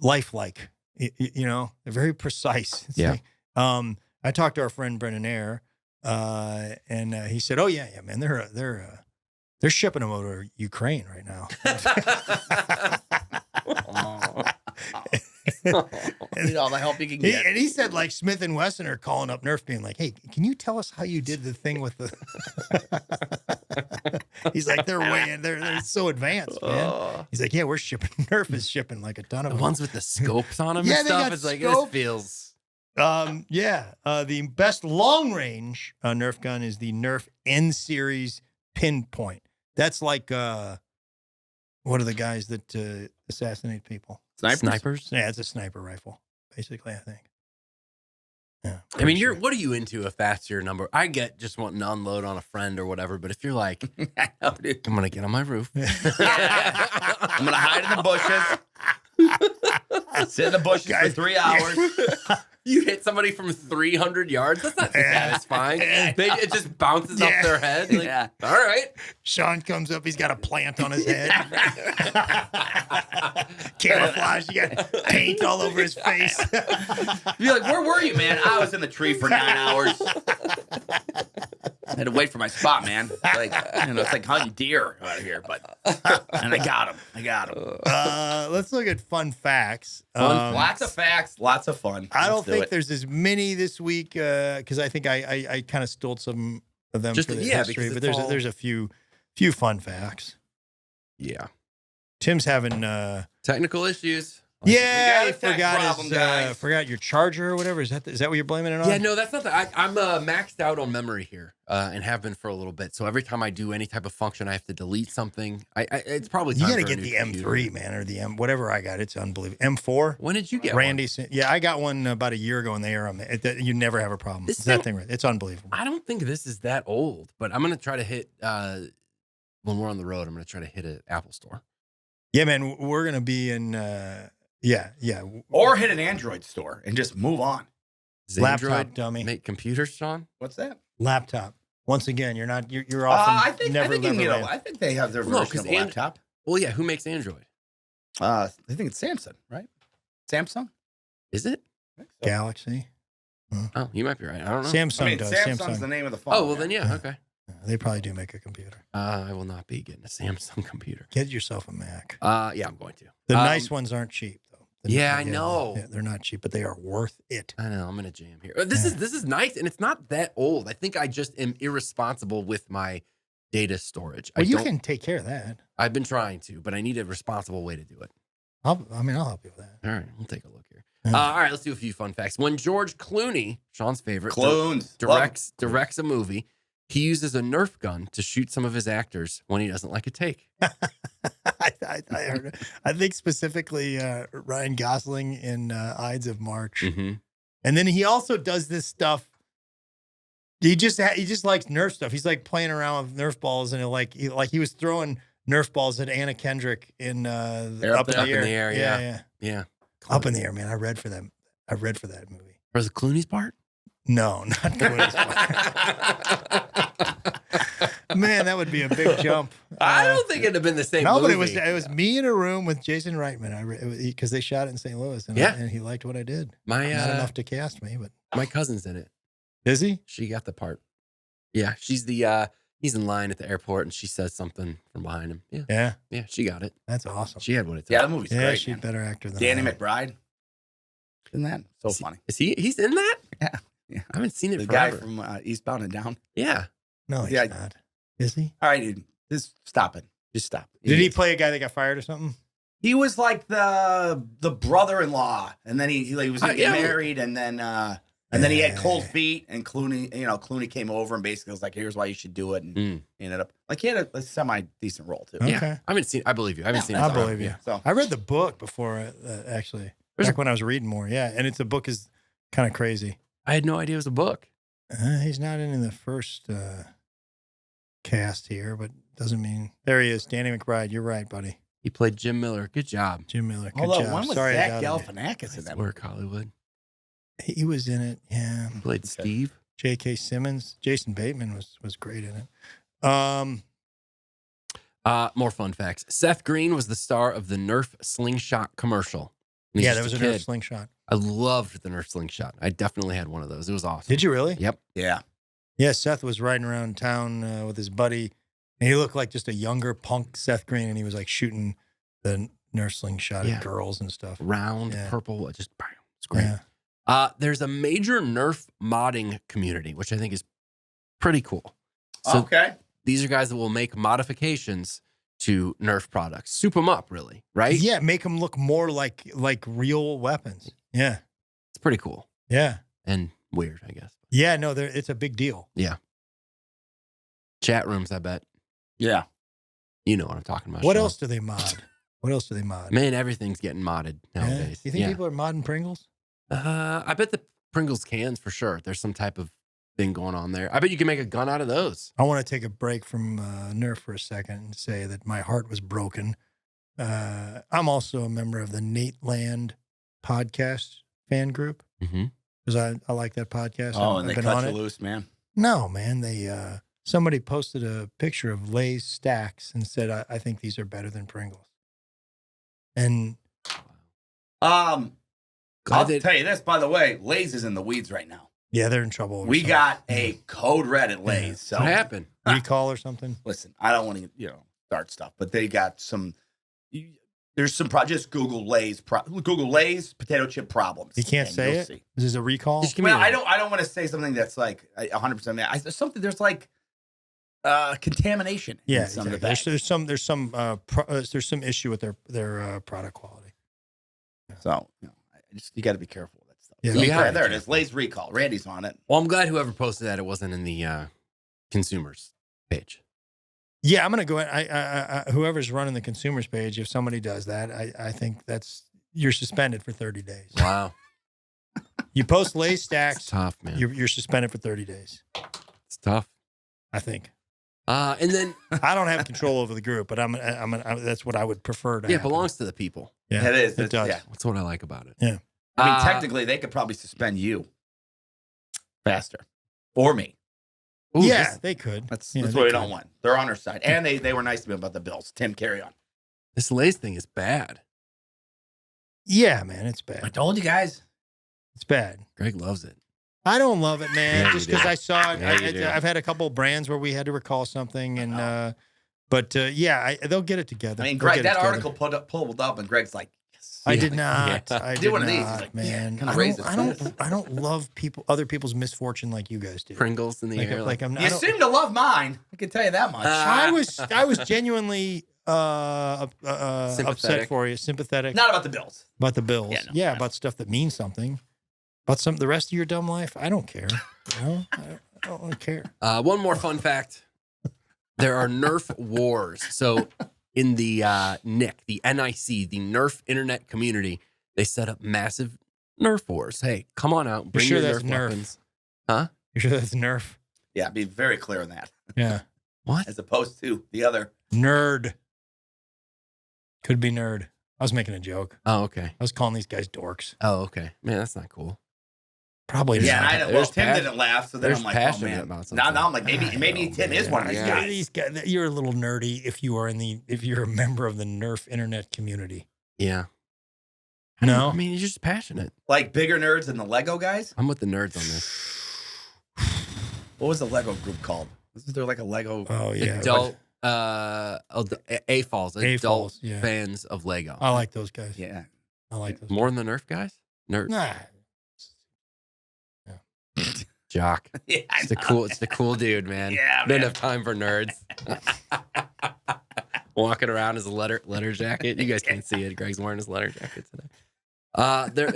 lifelike. They're very precise. It's like, I talked to our friend Brendan Ayer. And he said, "Oh yeah, man, they're shipping them over to Ukraine right now." All the help you can get. And he said, like Smith and Wesson are calling up Nerf, being like, "Hey, can you tell us how you did the thing with the?" He's like, they're so advanced, man. He's like, "Yeah, we're shipping. Nerf is shipping like a ton of the them. ones with the scopes on them Yeah, and stuff." It's like scope. It feels. The best long range Nerf gun is the Nerf N series Pinpoint. That's like what are the guys that assassinate people? Snipers? Yeah, it's a sniper rifle, basically, I think. Yeah. I mean, what are you into if that's your number? I get just wanting to unload on a friend or whatever, but if you're like, I'm going to get on my roof. I'm going to hide in the bushes. Sit in the bushes for 3 hours. You hit somebody from 300 yards. That's not satisfying. It just bounces off their head. Like, all right. Sean comes up. He's got a plant on his head. Camouflage. You got paint all over his face. Be like, where were you, man? I was in the tree for 9 hours. I had to wait for my spot, man. Like, it's like hunting deer out here, and I got him. Let's look at fun facts. Lots of facts, lots of fun. I don't think there's as many this week because I think I kind of stole some of them for the history, but there's a few fun facts. Yeah. Tim's having technical issues. Yeah, forgot your charger or whatever. Is that what you're blaming it on? Yeah, no, that's not that. I'm maxed out on memory here, and have been for a little bit. So every time I do any type of function, I have to delete something. It's probably time you got to for get the M3, man, or the whatever I got. It's unbelievable. M4. When did you get Randy? one? Yeah, I got one about a year ago, and they are you never have a problem. That thing, it's unbelievable. I don't think this is that old, but I'm gonna try to hit when we're on the road. I'm gonna try to hit an Apple store. Yeah, man, we're gonna be in. Yeah. Or hit an Android store and just move on. Laptop dummy. Make computers, Sean? What's that? Laptop. Once again, you're often I think they have their version of a laptop. Well, yeah. Who makes Android? I think it's Samsung, right? Samsung? Is it? I think so. Galaxy. Oh, you might be right. I don't know. Samsung does. Samsung's the name of the phone. Oh, well, then, yeah. Okay. They probably do make a computer. I will not be getting a Samsung computer. Get yourself a Mac. Yeah, I'm going to. The nice ones aren't cheap, though. I know. They're not cheap, but they are worth it. I know. I'm gonna jam here. This is nice, and it's not that old. I think I just am irresponsible with my data storage. Well, you can take care of that. I've been trying to, but I need a responsible way to do it. I'll help you with that. All right, we'll take a look here. All right, let's do a few fun facts. When George Clooney, Sean's favorite, directs a movie, he uses a Nerf gun to shoot some of his actors when he doesn't like a take. I heard. I think specifically Ryan Gosling in Ides of March, and then he also does this stuff. He just likes Nerf stuff. He's like playing around with Nerf balls, and he was throwing Nerf balls at Anna Kendrick in up in the air. Yeah. Up in the air, man. I read for that movie. Was it Clooney's part? No, not Clooney's part. Man, that would be a big jump. I don't think it'd have been the same movie. But it was me in a room with Jason Reitman. Because they shot it in St. Louis, and he liked what I did. Not enough to cast me, but my cousin's in it. Is he? She got the part. Yeah, she's he's in line at the airport, and she says something from behind him. Yeah, she got it. That's awesome. She had what it took. Yeah, the movie's great. She's a better actor than Danny McBride. Isn't that so funny? He's in that? Yeah. I haven't seen it the forever. guy from Eastbound and Down. Yeah. No, he's not. Is he? All right, dude. Just stop it. Just stop. Did he play a guy that got fired or something? He was like the brother-in-law, and then he was married, and then he had cold feet, and Clooney came over and basically was like, "Here's why you should do it," and he ended up like he had a semi-decent role too. Okay. Yeah. I believe you. I haven't seen it. I believe you. So I read the book before, actually, back when I was reading more. Yeah, and the book is kind of crazy. I had no idea it was a book. He's not in the first cast here, but doesn't mean there he is. Danny McBride. You're right, buddy. He played Jim Miller. Good job. Jim Miller. Good job. When was Sorry, Zach Galifianakis in that? Work Hollywood. He was in it. Yeah. He played Steve. J.K. Simmons. Jason Bateman was great in it. More fun facts. Seth Green was the star of the Nerf Slingshot commercial. Yeah, that was a Nerf Slingshot. I loved the Nerf Slingshot. I definitely had one of those. It was awesome. Did you really? Yep. Yeah. Yeah, Seth was riding around town with his buddy, and he looked like just a younger punk Seth Green, and he was like shooting the Nerf Slingshot at girls and stuff. Round, purple, just bam. It's great. Yeah. There's a major Nerf modding community, which I think is pretty cool. So these are guys that will make modifications to Nerf products. Soup them up, really, right? Yeah, make them look more like real weapons. Yeah. It's pretty cool. Yeah. And weird, I guess. Yeah, no, it's a big deal. Yeah. Chat rooms, I bet. Yeah. You know what I'm talking about. What else do they mod? Man, everything's getting modded nowadays. You think people are modding Pringles? I bet the Pringles cans for sure. There's some type of thing going on there. I bet you can make a gun out of those. I want to take a break from Nerf for a second and say that my heart was broken. I'm also a member of the Nateland podcast fan group. Mm-hmm. because I like that podcast. Oh, I've and they been cut on you it. loose, man. No, man. They somebody posted a picture of Lay's stacks and said, I think these are better than Pringles. And I'll tell you this, by the way, Lay's is in the weeds right now. yeah, they're in trouble. We got a code red at Lay's. So what happened? Recall or something? Listen, I don't want to, start stuff, but they got some. There's some just Google Lay's potato chip problems. You can't say it. See. This is a recall. Well, I don't want to say something that's like 100%. There's something. There's like contamination. Yeah, in some exactly. of the bags. There's some issue with their product quality. So you got to be careful with that stuff. Yeah, So, yeah. there it is. Lay's recall. Randy's on it. Well, I'm glad whoever posted that it wasn't in the consumers page. Yeah, I'm gonna go. Whoever's running the consumers page, if somebody does that, I think you're suspended for 30 days. Wow, You post Lay's it's stacks, tough, man. you're suspended for 30 days. It's tough. I think. And then I don't have control over the group, but that's what I would prefer to. it happen. belongs to the people. Yeah, It is. It does. Yeah. That's what I like about it. Yeah. I mean, technically, they could probably suspend you faster or me. Ooh, Yeah, they could. That's Yeah, what they we could. don't want. They're on our side, and they were nice to me about the Bills. Tim, carry on. this Lay's thing is bad. Yeah, man, it's I bad. told you guys. It's bad. Greg loves it. I don't love it, man. Yeah, just you do. because I saw it. Yeah, you do. I've had a couple of brands where we had to recall something, and they'll get it together. I mean, They'll Greg, get it that together. article pulled up, and Greg's like, yes. I did not. Yeah. I Did did one of these. not, He's like, yeah, man. kinda I raise don't, his I don't love other people's misfortune like you guys do. Pringles in the air. I'm. You seem to love mine. I can tell you that much. I was genuinely upset Sympathetic. for you, sympathetic Not about the Bills. about the Bills. Yeah, no, Yeah, no. about stuff that means something. About the rest of your dumb life, I don't care. I don't really care. One more fun fact. There are Nerf wars. So in the NIC, the NIC, the Nerf internet community, they set up massive Nerf wars. Hey, come on out. Bring sure your that's Nerf Nerf? weapons. Huh? You sure that's Nerf? Yeah, be very clear on that, Yeah. What? as opposed to the other. Nerd. Could be nerd. I was making a joke. Oh, okay. I was calling these guys dorks. Oh, okay. Man, that's not cool. Probably Yeah, not. and Tim There's didn't laugh, so then there's I'm like, oh passionate man. about Now something. I'm like, maybe Tim is one of these Yeah. guys. These guys. You're a little nerdy if you're a member of the Nerf internet community. Yeah. No? I mean, you're just passionate. Like bigger nerds than the Lego guys. I'm with the nerds on this. What was the Lego group called? Isn't there like a Lego? Oh yeah. Adult, AFOLs, adult AFOLs, yeah. fans of Lego. I like those guys. Yeah. I like those. More than the Nerf guys? Nerds. Nah. Jock. Yeah, I It's the know. cool. It's the cool dude, man. Yeah, Don't man. have time for nerds. Walking around as a letter jacket. You guys can't see it. Greg's wearing his letter jacket today.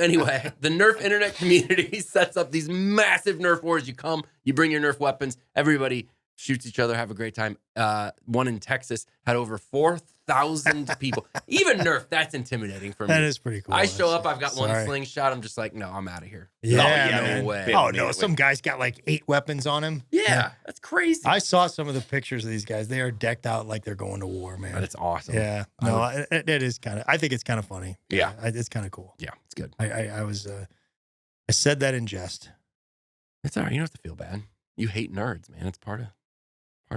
Anyway, the Nerf internet community sets up these massive Nerf wars. You come, you bring your Nerf weapons. Everybody shoots each other. Have a great time. One in Texas had over 4,000 people. Even Nerf, that's intimidating for me. That is pretty cool. I show up. I've got one Sorry. slingshot. I'm just like, no, I'm out of here. Yeah, yeah, man. no way. Bit Oh me no, with- some guy's got like 8 weapons on him. Yeah, that's crazy. I saw some of the pictures of these guys. They are decked out like they're going to war, man. But it's awesome. Yeah, no, it is kind of. I think it's kind of funny. Yeah. It's kind of cool. Yeah, it's good. I was. I said that in jest. It's all right. You don't have to feel bad. You hate nerds, man. It's part of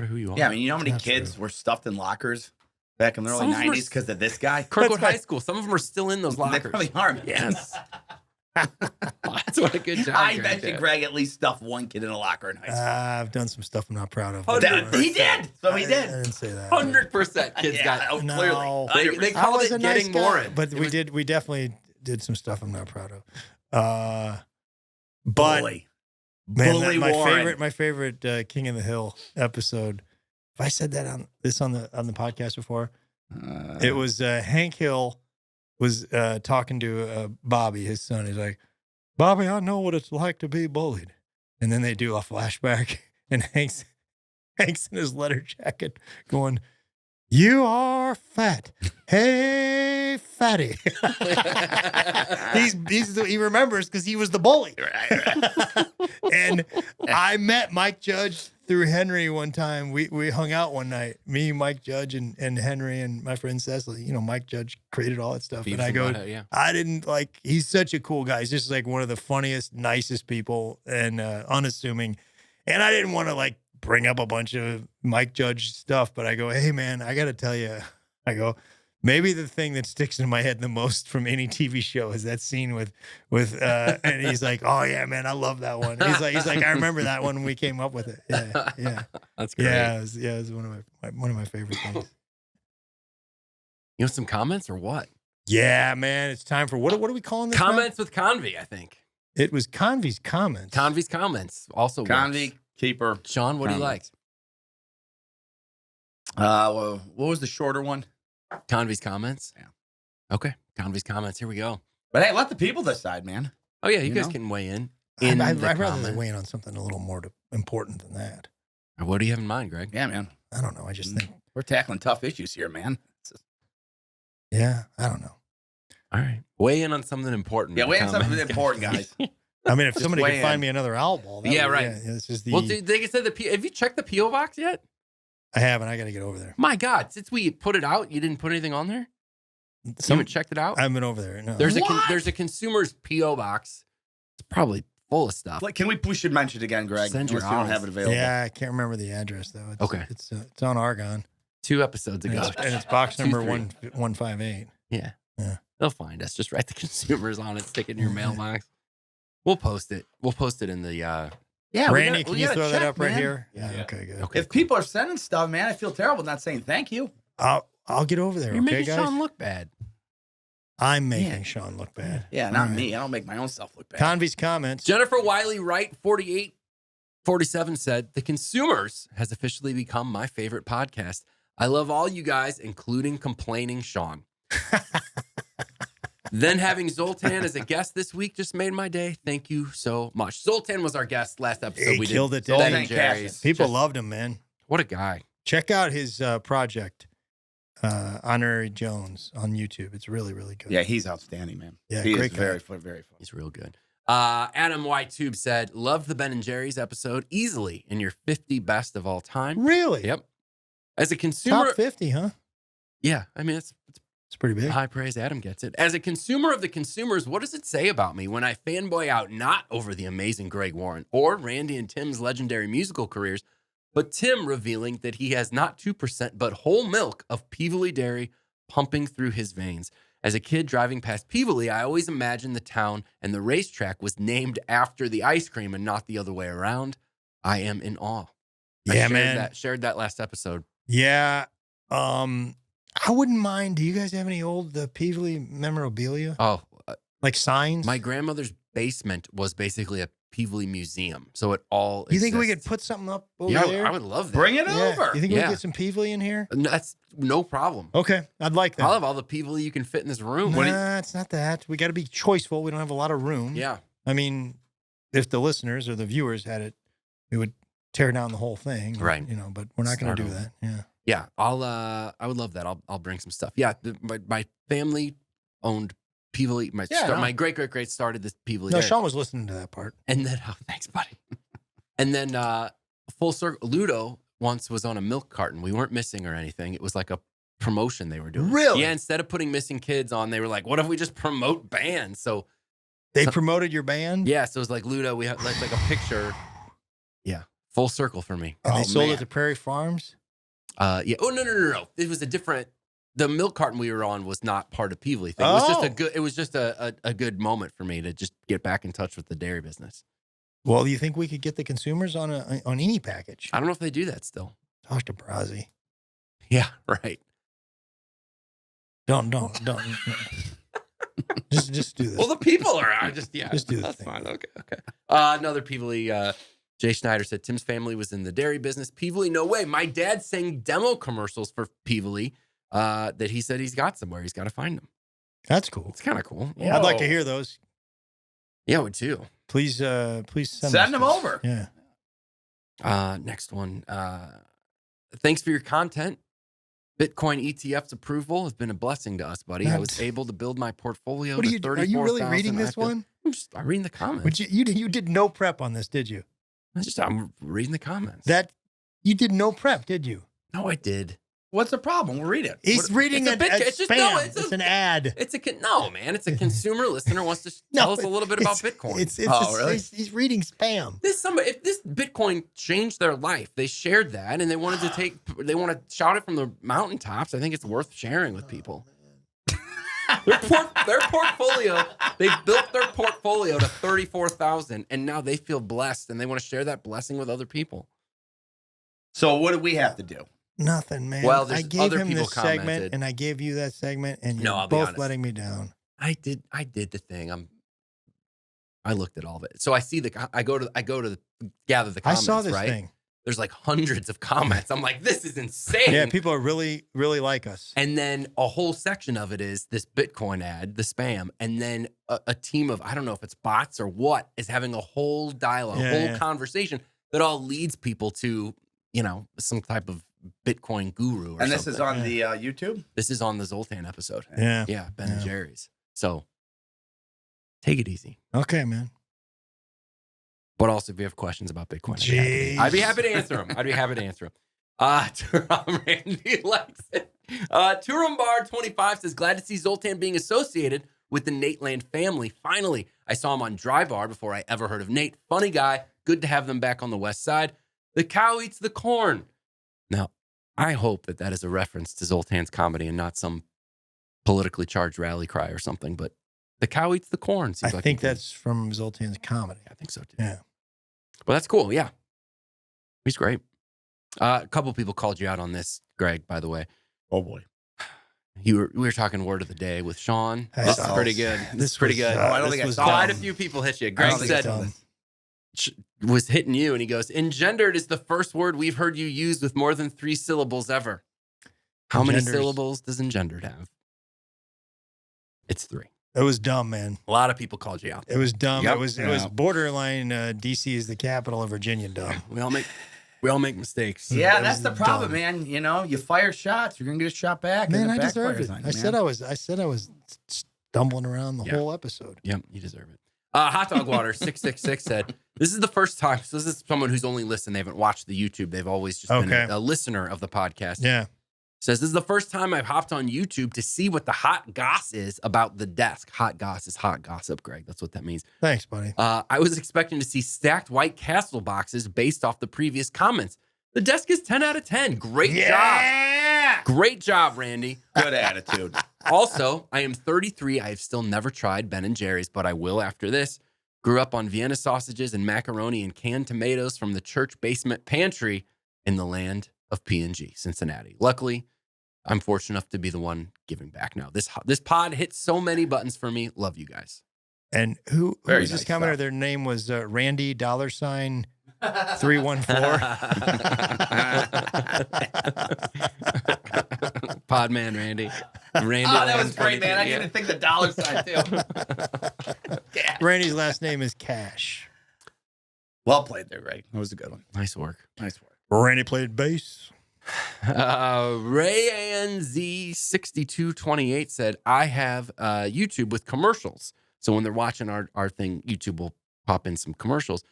who you are. Yeah, I mean, you know how many That's kids true. were stuffed in lockers back in the early Some of them are 90s because of this guy? Kirkwood That's High School. Some of them are still in those They lockers. probably are. man. Yes. That's what a good job. I Greg bet you did. Greg at least stuffed one kid in a locker in high school. I've done some stuff I'm not proud of. Oh, That- he did. So he I did. didn't say that. 100% kids Yeah, got. oh, No. clearly. They I called was it a nice getting guy, more in. but It we was- did. We definitely did some stuff I'm not proud of. But Bully. man, Bully my Warren. favorite King of the Hill episode. If I said that on the podcast before, it was Hank Hill was talking to Bobby, his son. He's like, Bobby, I know what it's like to be bullied. And then they do a flashback, and Hank's in his letter jacket going, "You are fat. Hey, fatty." He remembers because he was the bully. Right. And I met Mike Judge through Henry one time. We hung out one night, me, Mike Judge, and Henry, and my friend Cecily. You know, Mike Judge created all that stuff. And I go, I didn't like, he's such a cool guy. He's just like one of the funniest, nicest people and unassuming. And I didn't want to like bring up a bunch of Mike Judge stuff, but I go, hey, man, I got to tell you, I go, maybe the thing that sticks in my head the most from any TV show is that scene with and he's like, oh yeah, man, I love that one. He's like, I remember that one when we came up with it. Yeah. That's great. Yeah, it was one of my favorite things. You want some comments or what? Yeah, man, it's time for what are we calling this? Comments with Convy, I think. It was Convy's comments. Convy's comments also. Convy, keeper. Sean, what do you like? Well, what was the shorter one? Convy's comments. Yeah. Okay. Convy's comments. Here we go. But hey, let the people decide, man. Oh yeah, you guys can weigh in. I'd rather than weigh in on something a little more important than that. What do you have in mind, Greg? Yeah, man. I don't know. I just think we're tackling tough issues here, man. Yeah, I don't know. All right. Weigh in on something important. Yeah, weigh in on something important, guys. I mean, if somebody could find me another outlaw. Yeah, right. Yeah, this is the. Well, they said have you checked the P.O. box yet? I haven't. I got to get over there. My God, since we put it out, you didn't put anything on there? You haven't checked it out? I haven't been over there. No. There's a consumer's P.O. box. It's probably full of stuff. Like, we should mention it again, Greg. Send your you don't have it available. Yeah, I can't remember the address though. It's on Argonne. 2 episodes ago. And it's box number 158. Yeah. They'll find us. Just write the consumers on it, stick it in your mailbox. We'll post it. We'll post it in the Yeah, Randy, can you throw that up right here? Yeah. Okay, good. Okay, if people are sending stuff, man, I feel terrible not saying thank you. I'll get over there. You're making guys? Sean look bad. I'm making Sean look bad. Yeah, not me. I don't make my own self look bad. Convy's comments. Jennifer Wiley Wright, 4847 said, "The Consumers has officially become my favorite podcast. I love all you guys, including complaining Sean. Then having Zoltan as a guest this week just made my day. Thank you so much." Zoltan was our guest last episode. We killed it. Ben and Jerry's. People loved him, man. What a guy. Check out his project, Honorary Jones, on YouTube. It's really, really good. Yeah, he's outstanding, man. Yeah, he great is guy. very fun. He's real good. Adam White Tube said, "Loved the Ben and Jerry's episode easily in your 50 best of all time." Really? Yep. As a consumer, top 50, huh? Yeah, I mean it's pretty big. High praise. Adam gets it. As a consumer of the consumers, what does it say about me when I fanboy out not over the amazing Greg Warren or Randy and Tim's legendary musical careers, but Tim revealing that he has not 2% but whole milk of Peevely Dairy pumping through his veins? As a kid driving past Peevely, I always imagined the town and the racetrack was named after the ice cream and not the other way around. I am in awe. Yeah, Shared that last episode. Yeah. I wouldn't mind. Do you guys have any old Peevely memorabilia? Oh, like signs? My grandmother's basement was basically a Peevely museum, so it all. You think we could put something up over there? Yeah, I would love that. Bring it over. You think we could get some Peevely in here? That's no problem. Okay, I'd like that. I'll have all the Peevely you can fit in this room. Nah, it's not that. We got to be choiceful. We don't have a lot of room. Yeah. I mean, if the listeners or the viewers had it, we would tear down the whole thing. Right. You know, but we're not going to do that. Yeah. Yeah, I would love that. I'll bring some stuff. Yeah, my family owned Peevely. My great started this Peevely. No, Sean was listening to that part. And then thanks, buddy. And then full circle. Ludo once was on a milk carton. We weren't missing or anything. It was like a promotion they were doing. Really? Yeah. Instead of putting missing kids on, they were like, "What if we just promote bands?" So they promoted your band. Yeah. So it was like Ludo. We had like a picture. Yeah. Full circle for me. And they sold it to Prairie Farms. Yeah. Oh no. It was a different. The milk carton we were on was not part of Peevely thing. It was just a good. It was just a good moment for me to just get back in touch with the dairy business. Well, do you think we could get the consumers on any package? I don't know if they do that still. Talk to Brazzi. Yeah. Right. Don't. just do this. Well, the people are just do this. That's fine. Okay. Another Peevely. Jay Schneider said Tim's family was in the dairy business. Peevely, no way. My dad sang demo commercials for Peevely that he said he's got somewhere. He's got to find them. That's cool. It's kind of cool. Yeah. I'd like to hear those. Yeah, I would too. Please send them over. Yeah. Next one. Thanks for your content. Bitcoin ETF's approval has been a blessing to us, buddy. I was able to build my portfolio. What are you really reading this one? I'm reading the comments. You did no prep on this, did you? I'm reading the comments. That you did no prep, did you? No, I did. What's the problem? We'll read it. He's reading a spam. It's an ad. No, man. It's a consumer listener wants to tell us a little bit about Bitcoin. Really? He's reading spam. If this Bitcoin changed their life, they shared that and they wanted to shout it from the mountaintops. I think it's worth sharing with people. Their portfolio, they built their portfolio to 34,000 and now they feel blessed and they want to share that blessing with other people. So what do we have to do? Nothing, man. Well, I gave other him people this segment commented. and I gave you that segment and No, you're I'll be both honest. letting me down. I did the thing. I looked at all of it. So I see I go to gather the comments, I saw this right? thing. There's like hundreds of comments. I'm like, this is insane. Yeah, people are really, really like us. And then a whole section of it is this Bitcoin ad, the spam. And then a team of, I don't know if it's bots or what, is having a whole dialogue, whole conversation that all leads people to, some type of Bitcoin guru or And something. this is on the YouTube? This is on the Zoltan episode. Yeah. Yeah, Ben and Jerry's. So take it easy. Okay, man. But also, if you have questions about Bitcoin, I'd be happy to answer them. Randy likes it. Turumbar25 says, glad to see Zoltan being associated with the Nateland family. Finally, I saw him on Dry Bar before I ever heard of Nate. Funny guy. Good to have them back on the west side. The cow eats the corn. Now, I hope that is a reference to Zoltan's comedy and not some politically charged rally cry or something. But the cow eats the corn. I think that's from Zoltan's comedy. I think so too. Yeah. Well, that's cool. Yeah. He's great. A couple people called you out on this, Greg, by the way. Oh, boy. We were talking word of the day with Sean. Hey, This is pretty good. This is pretty good. I don't think I saw Quite it. a few people hit you. I Greg don't think said, so. was hitting you, and he goes, engendered is the first word we've heard you use with more than 3 syllables ever. How many syllables does engendered have? It's 3. It was dumb, man. A lot of people called you out. It was dumb. Yep. It was borderline DC is the capital of Virginia dumb. We all make mistakes. Yeah, It that's was the problem, dumb. man. You fire shots, you're gonna get a shot back. Man, and I it deserved backfires it. on you, I said I was stumbling around the whole episode. Yep, you deserve it. Hot Dog Water 666 said, this is the first time. So this is someone who's only listened. They haven't watched the YouTube. They've always just been a listener of the podcast. Yeah. Says, this is the first time I've hopped on YouTube to see what the hot goss is about the desk. Hot goss is hot gossip, Greg. That's what that means. Thanks, buddy. I was expecting to see stacked White Castle boxes based off the previous comments. The desk is 10 out of 10. Great job. Great job, Randy. Good attitude. Also, I am 33. I have still never tried Ben & Jerry's, but I will after this. Grew up on Vienna sausages and macaroni and canned tomatoes from the church basement pantry in the land of P&G, Cincinnati. Luckily, I'm fortunate enough to be the one giving back now. This pod hits so many buttons for me. Love you guys. And who Very was this nice commenter? stuff. Their name was Randy $314. Podman Randy. Randy. Oh, that was great, man. I didn't even think the dollar sign, too. Randy's last name is Cash. Well played there, Greg. That was a good one. Nice work. Nice work. Randy played bass. Ray ANZ6228 said, I have YouTube with commercials. So when they're watching our thing, YouTube will pop in some commercials.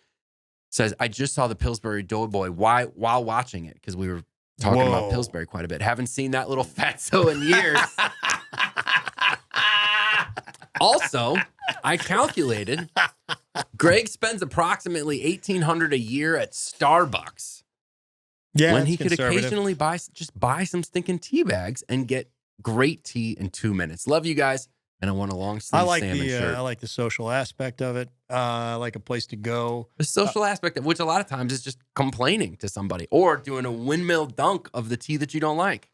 Says, I just saw the Pillsbury Doughboy while watching it because we were talking about Pillsbury quite a bit. Haven't seen that little fatso in years. Also, I calculated Greg spends approximately $1,800 a year at Starbucks. Yeah, when he could occasionally buy some stinking tea bags and get great tea in 2 minutes. Love you guys, and I want a long sleeve salmon shirt. I like the social aspect of it. I like a place to go. The social aspect of which a lot of times is just complaining to somebody or doing a windmill dunk of the tea that you don't like.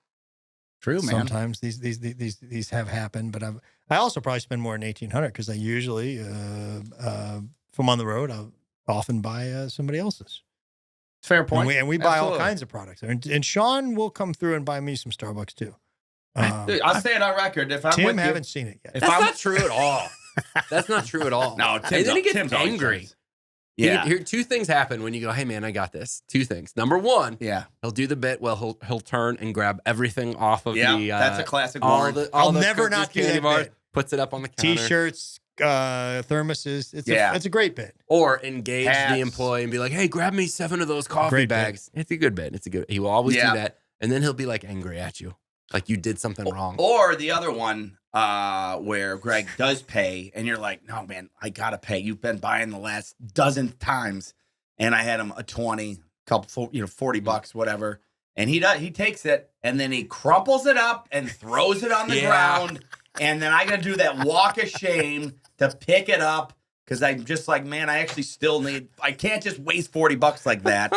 True, man. Sometimes these have happened, but I also probably spend more than $1,800 because I usually, if I'm on the road, I'll often buy somebody else's. Fair point. And we buy all Absolutely. kinds of products. And Sean will come through and buy me some Starbucks too. Dude, I'll say it on record. If I'm Tim, with you, haven't seen it yet. if That's I'm not true at all. That's not true at all. no, And then he gets Tim's always angry. nice. Yeah, Here, 2 things happen when you go, hey, man, I got this. 2 things. Number 1, yeah, he'll do the bit. Well, he'll turn and grab everything off of yeah. the. That's a classic all Warren. the I'll all the never cookies, not do candy that bars, bit. puts it up on the counter. T-shirts, thermoses. It's a great bit. Or engage Hats. the employee and be like, hey, grab me 7 of those coffee Great bit. bags. It's a good bit. He will always do that. And then he'll be like angry at you. Like you did something wrong. Or the other one where Greg does pay and you're like, no, man, I got to pay. You've been buying the last dozen times. And I had him a 20, couple, $40, whatever. And he takes it and then he crumples it up and throws it on the ground. And then I got to do that walk of shame to pick it up because I'm just like, man, I actually still I can't just waste $40 like that.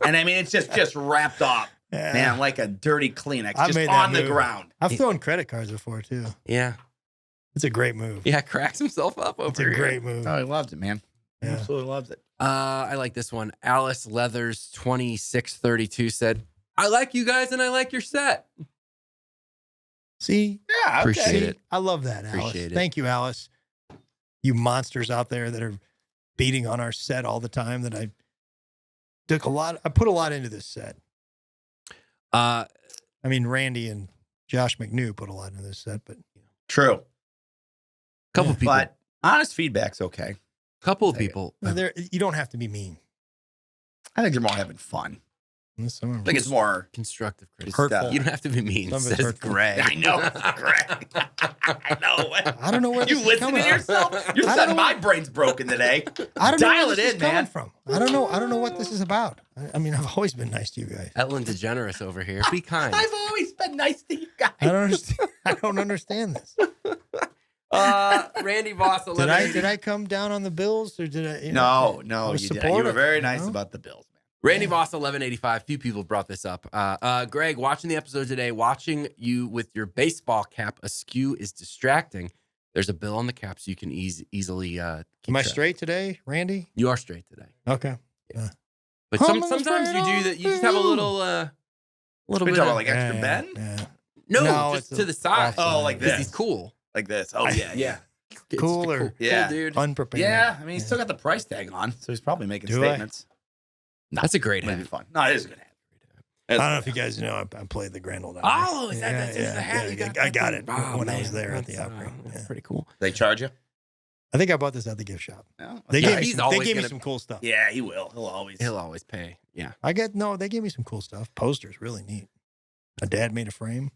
And I mean, it's just wrapped up, man, like a dirty Kleenex, just on the ground. I've thrown credit cards before too. Yeah. It's a great move. Yeah, cracks himself up over It's a great move. Oh, he loves it, man. He Yeah. absolutely loves it. I like this one. Alice Leathers 2632 said, I like you guys and I like your set. See? Yeah, Appreciate it. I love that, Alice. Appreciate it. Thank you, Alice. You monsters out there that are beating on our set all the time that I put a lot into this set. I mean, Randy and Josh McNew put a lot into this set, but True. Couple people. But honest feedback's okay. Couple of people. you don't have to be mean. I think you're more having fun. I think it's more Constructive criticism. Hurtful. You don't have to be mean, Some of it's says hurtful. Greg. I know, Greg. I know. I don't know where You this is listen coming to from. yourself. You're I don't saying know my brain's broken today. I don't know Dial where it this in, is coming man. from. I don't know what this is about. I mean, I've always been nice to you guys. Ellen DeGeneres over here. Be kind. I've always been nice to you guys. I don't understand. I don't understand this. Randy Voss, Did I come down on the Bills or did I? No, I was you did. You supportive, were very nice you know? about the Bills, man. Randy Voss 1185. Few people brought this up. Greg, watching the episode today, watching you with your baseball cap askew is distracting. There's a bill on the cap, so you can easily. Keep Am I track. straight today, Randy? You are straight today, Okay. but I'm sometimes you straight do that. You just have a little We bit. talking about Of, like extra bend? Yeah. no, No, just it's to the side. Oh, like because this. he's cool. Like this. Oh, yeah. It's Cooler. cool, Yeah. dude. Unprepared. Yeah, I mean, he's still got the price tag on, so he's probably making Do I? statements. No, That's a great Maybe hat. fun. No, it is a good hat. I don't know if you guys know, I played the Grand Old Opry. Oh, is that's the hat? You got I that got thing? it Oh, when I was man, there at the that's, Opry. That's Yeah. pretty cool. They charge you? I think I bought this at the gift shop. No. They Yeah, gave me he's some, they always gave me gonna- some cool stuff. Yeah, he will. He'll always pay. Yeah. They gave me some cool stuff. Posters, really neat. My dad made a frame.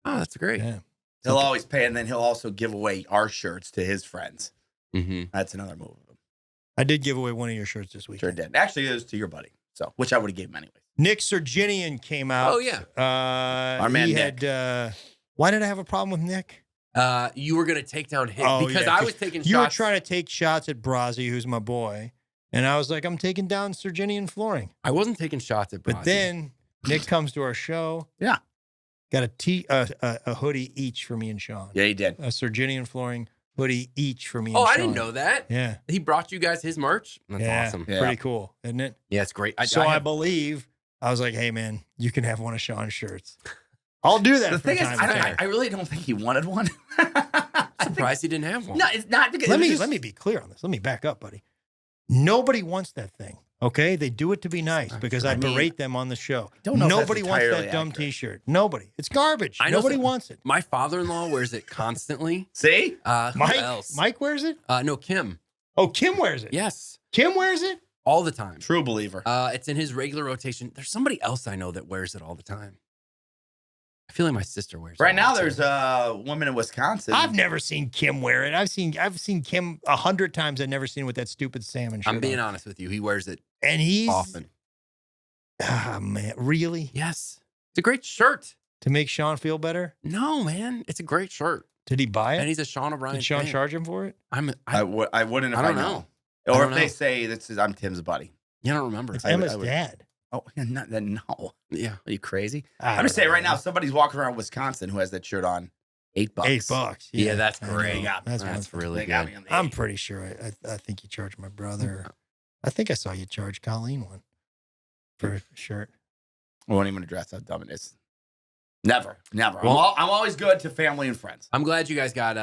Oh, that's great. Yeah. He'll always pay, and then he'll also give away our shirts to his friends. Mm-hmm. That's another move of him. I did give away one of your shirts this week. Sure did. Actually, it was to your buddy, so which I would have gave him anyways. Nick Serginian came out. Oh, yeah. Our man he Nick. had. Why did I have a problem with Nick? You were gonna take down his because yeah, I was taking You were shots. trying to take shots at Brazzi, who's my boy, and I was like, I'm taking down Serginian flooring. I wasn't taking shots at But Brazzi. then Nick comes to our show. Yeah. Got a hoodie each for me and Sean. Yeah, he did. A Serginian flooring hoodie each for me Oh, and Sean. I didn't know that. Yeah. He brought you guys his merch. That's awesome. Yeah. Pretty cool, isn't it? Yeah, it's great. So I have- believe I was like, hey, man, you can have one of Sean's shirts. I'll do that. The from thing is, time to time. I really don't think he wanted one. I'm surprised he didn't have one. No, it's not because let me be clear on this. Let me back up, buddy. Nobody wants that thing. Okay, they do it to be nice because I berate them on the show. don't know if that's Nobody wants that entirely dumb accurate. T-shirt. Nobody. It's garbage. I know Nobody some- wants it. My father-in-law wears it constantly. See? Who Mike. else? Mike wears it. No, Kim. Oh, Kim wears it. Yes, Kim wears it. all the time. True believer. It's in his regular rotation. There's somebody else I know that wears it all the time. I feel like my sister wears it. Right all now, the there's time. a woman in Wisconsin. I've never seen Kim wear it. I've seen Kim 100 times. I've never seen him with that stupid salmon shirt. I'm being on. honest with you. He wears it And he's often. Ah, man, really? Yes, it's a great shirt. To make Sean feel better? No, man, it's a great shirt. Did he buy And it? he's a Sean O'Brien. Did Sean fan. charge him for it? I wouldn't if I I don't know. know. I Or don't if they know. say I'm Tim's buddy. You don't remember? It's I would- Emma's I would- dad. Oh, not then. No. Yeah. Are you crazy? I I'm don't just saying know, right now, man. somebody's walking around Wisconsin who has that shirt on. $8. $8. Yeah, that's I know. great. That's That's one thing. really They got good. me on the I'm 8. pretty sure. I think you charged my brother. I think I saw you charge Colleen one for a shirt. I won't even address how dumb it is. Never. Well- I'm always good to family and friends. I'm glad you guys got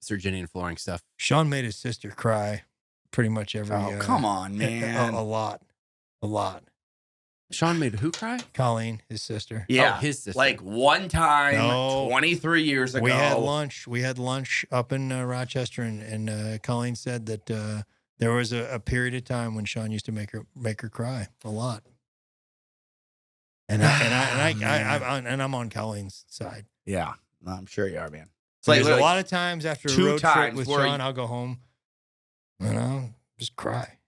Serginian flooring stuff. Sean made his sister cry pretty much every. Oh, come on, man. A lot. Sean made who cry? Colleen, his sister. Yeah, Oh, his sister. Like one time, No. 23 years ago. We had lunch up in Rochester, and Colleen said that there was a period of time when Sean used to make her cry a lot. And I'm on Colleen's side. Yeah, I'm sure you are, man. It's There's a lot of times after a 2 road trip times with where Sean, I'll go home and I'll just cry.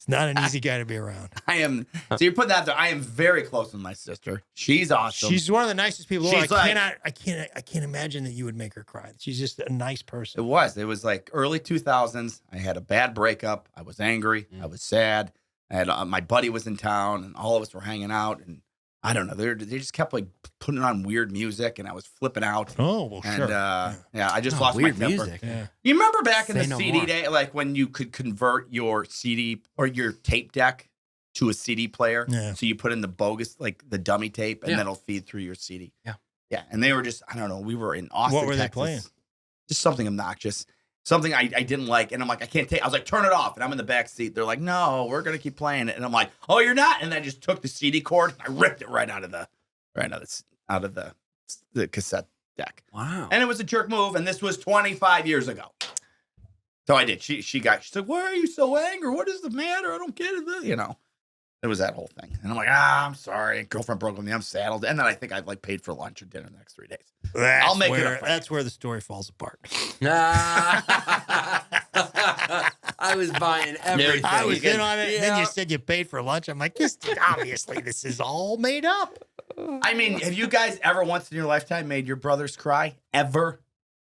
It's not an easy guy to be around. I am. So you're putting that there. I am very close with my sister. She's awesome. She's one of the nicest people. She's I can't imagine that you would make her cry. She's just a nice person. It was like early 2000s. I had a bad breakup. I was angry. I was sad. I had my buddy was in town, and all of us were hanging out. And I don't know. They just kept like putting on weird music, and I was flipping out. Oh well, and, sure. Yeah, I just lost my weird temper. music. Yeah. You remember back in Say the no CD more. day, like when you could convert your CD or your tape deck to a CD player? Yeah. So you put in the bogus, like the dummy tape, and Yeah. then it'll feed through your CD. Yeah. Yeah. And they were just, I don't know, we were in Austin, What were they Texas. playing? Just something obnoxious. Something I didn't like. And I'm like, I can't take, I was like, turn it off. And I'm in the back seat. They're like, no, we're going to keep playing it. And I'm like, oh, you're not. And I just took the CD cord and I ripped it right out of the cassette deck. Wow. And it was a jerk move, and this was 25 years ago. So I did. She said, why are you so angry? What is the matter? I don't get it. It was that whole thing. And I'm like, I'm sorry. Girlfriend broke with me. I'm saddled. And then I think I've like paid for lunch or dinner the next 3 days. I'll make it up. That's where the story falls apart. I was buying everything. I was in on it. And then Yeah. you said you paid for lunch. I'm like, obviously this is all made up. I mean, have you guys ever once in your lifetime made your brothers cry? Ever?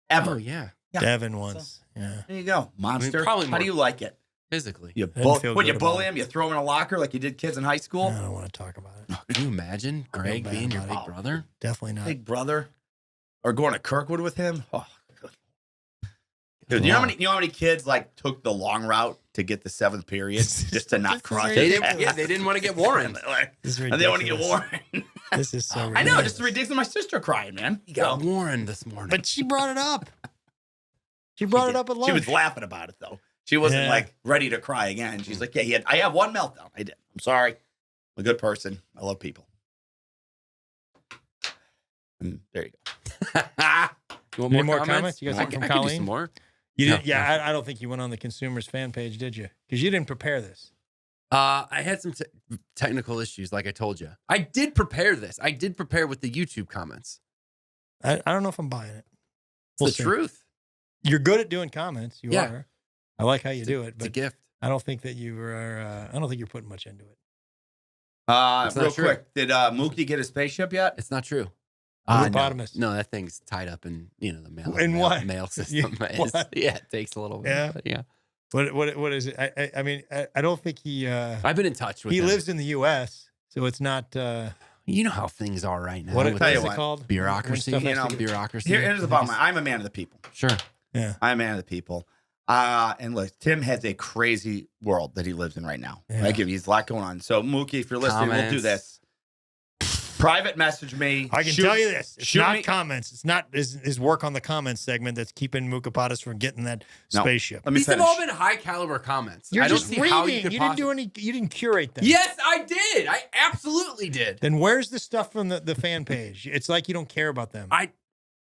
Oh, yeah. Yeah. Devin once. Yeah. There you go. Monster. probably How more. do you like it? Physically. You Didn't feel Would you good about bully it. him? You throw him in a locker like you did kids in high school? I don't want to talk about it. Can you imagine Greg bad being your about big it. brother? Definitely not. Big brother? Or going to Kirkwood with him? Oh, good. Dude, you know how many kids like took the long route to get the 7th period just to not cross They it? didn't want to get warned. This is And they want to get ridiculous. Warren. This is so I ridiculous. know, just ridiculous. My sister crying, man. You Got go. warned this morning. But she brought it up. She brought it up at lunch. She was laughing about it though. She wasn't Yeah. like ready to cry again. She's like, yeah, I have one meltdown. I did. I'm sorry. I'm a good person. I love people. And there you go. You want Any more comments? You got something from I could do Colleen? some more. You No, didn't, yeah, I don't think you went on the consumers fan page, did you? Because you didn't prepare this. I had some technical issues, like I told you. I did prepare this. I did prepare with the YouTube comments. I don't know if I'm buying it. It's We'll the see. truth. You're good at doing comments. You Yeah. are. I like how you do it, It's a but gift. I don't think that you are. I don't think you're putting much into it. It's not Real true. quick, did Mookie get a spaceship yet? It's not true. Hippopotamus. No, that thing's tied up in the mail. In what? Mail system? What? Yeah, it takes a little bit. Yeah. But yeah. What is it? I mean, I don't think he. I've been in touch with He him. lives in the U.S., so it's not. You know how things are right now. What with tell you is it what. called? When bureaucracy. stuff You has know, to get- Bureaucracy. Here's the bottom line. I'm a man of the people. Sure. Yeah. I'm a man of the people. And look, Tim has a crazy world that he lives in right now. Yeah. Like, he's a lot going on. So, Mookie, if you're listening, we'll do Comments. this. Private message me. I can Shoot- tell you this: it's shoot not me- comments. It's not his work on the comments segment that's keeping Mukapatas from getting that No. spaceship. Let me These have finish. all been high caliber comments. You're I don't just see reading. how you You could didn't do possibly- any. You didn't curate them. Yes, I did. I absolutely did. Then where's the stuff from the fan page? It's like you don't care about them.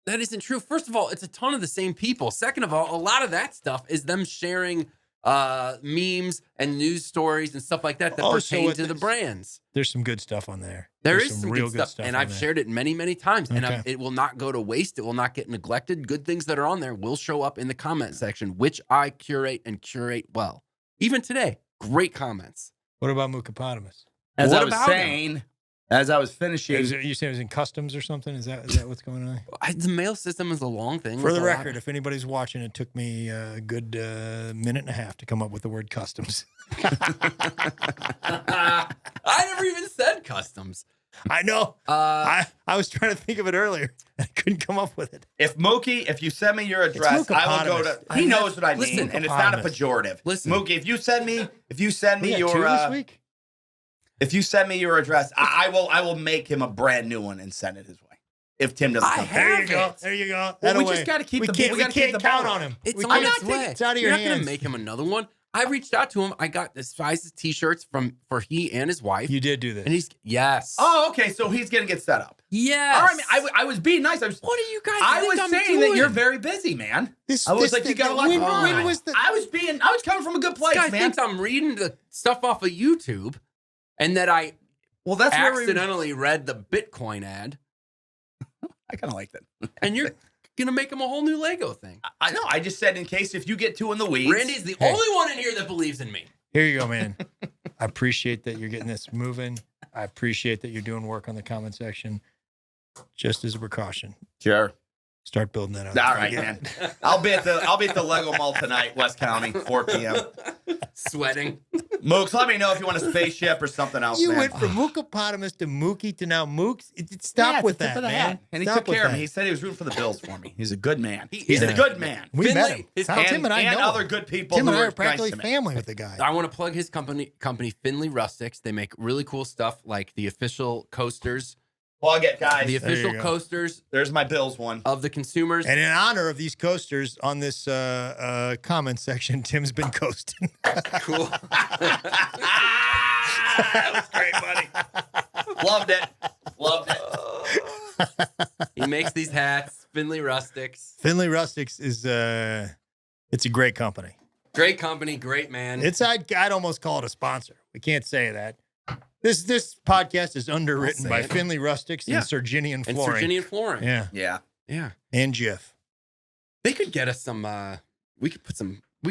That isn't true. First of all, it's a ton of the same people. Second of all, a lot of that stuff is them sharing memes and news stories and stuff like that Oh, pertain so to the brands. There's some good stuff on there. There There's is some good stuff, and on I've there. shared it many, many times, and Okay. it will not go to waste. It will not get neglected. Good things that are on there will show up in the comment section, which I curate and curate well. Even today, great comments. What about Mukapotamus? As What I was about him? saying, as I was finishing, You said it was in customs or something? Is that what's going on? The mail system is a long thing. For with the a lot record, if anybody's watching, it took me a good minute and a half to come up with the word customs. I never even said customs. I know. I was trying to think of it earlier. I couldn't come up with it. if you send me your address, I will go to. Mukapotamus. He knows what I mean, Listen, and it's not a Mukapotamus. pejorative. Listen. Mookie, if you send me We got two your this week? if you send me your address, I will make him a brand new one and send it his way. If Tim doesn't I come, have There you go. it. There you go. Well, we That just way. gotta keep we the- can't, we we gotta keep can't the count ball. on him. It's We on can't- its way. It's out of You're your not going hands. to make him another one. I reached out to him. I got the sizes T-shirts for he and his wife. You did do this. And he's yes. Oh, okay. So he's gonna get set up. Yes. All right, I was being nice. What are you guys? I was I'm saying doing? that you're very busy, man. This, I was this, like, you got a lot. when was the? I was coming from a good place, This guy man. thinks I'm reading the stuff off of YouTube, and that I Well, that's where accidentally read the Bitcoin ad, I kind of like that. and you're gonna make him a whole new Lego thing. I know. I just said in case if you get too in the weeds. Randy's the only one in here that believes in me. Here you go, man. I appreciate that you're getting this moving. I appreciate that you're doing work on the comment section. Just as a precaution, Sure. start building that up. All right, man. I'll be at the Lego Mall tonight, West County, 4 p.m. Sweating. Mooks, let me know if you want a spaceship or something else. You man. went from Mookopotamus to Mookie to now Mooks. Stop Yeah, with it's the tip that, of the man. hat. And he Stop took with care of me. that. He said he was rooting for the Bills for me. He's a good man. He He's is. a good man. We Finley, met him. his Tim and I know other him. good people. Tim and who I were are practically nice to me. family with the guy. I want to plug his company, Finley Rustics. They make really cool stuff like the official coasters, Plug it, guys. the There you official go. coasters There's my Bills one. of the consumers. And in honor of these coasters on this comment section, Tim's been coasting. Cool. That was great, buddy. Loved it. Loved it. He makes these hats, Finley Rustics. Finley Rustics is it's a great company. Great company, great man. I'd almost call it a sponsor. We can't say that. This podcast is underwritten I'll by say it. Finley Rustics Yeah. and Serginian and Flooring. Serginian Flooring. Yeah, Yeah. Yeah. and Jif. They could get us some, we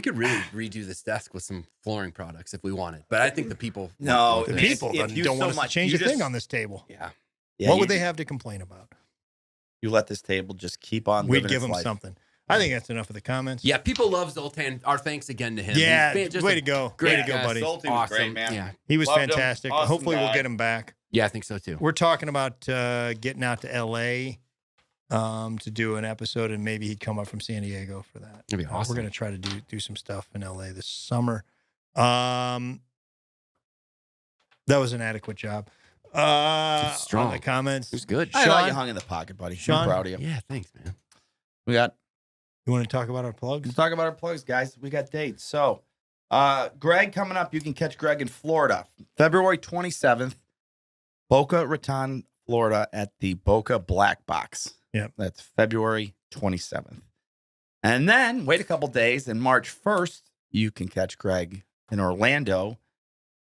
could really redo this desk with some flooring products if we wanted. But I think the people. No, The If- people if you don't so want us to much- change you a thing just- on this table. Yeah. Yeah, What you- would they have to complain about? You let this table just keep on. We'd living give its them life. something. I think that's enough of the comments. Yeah. People love Zoltan. Our thanks again to him. Yeah, He's just way a to go. great Way to go, guest. buddy. Zoltan was Awesome. great, man. Yeah. He was Loved him. fantastic. Awesome Hopefully we'll guy. get him back. Yeah, I think so too. We're talking about getting out to LA to do an episode, and maybe he'd come up from San Diego for that. That'd be awesome. We're going to try to do some stuff in LA this summer. That was an adequate job. It's strong. On the comments. It was good. I thought Sean? you hung in the pocket, buddy. Sean? I'm proud of you. Yeah, thanks, man. We got. You want to talk about our plugs? Let's talk about our plugs, guys. We got dates. So, Greg coming up. You can catch Greg in Florida, February 27th, Boca Raton, Florida, at the Boca Black Box. Yep. That's February 27th. And then wait a couple days, and March 1st, you can catch Greg in Orlando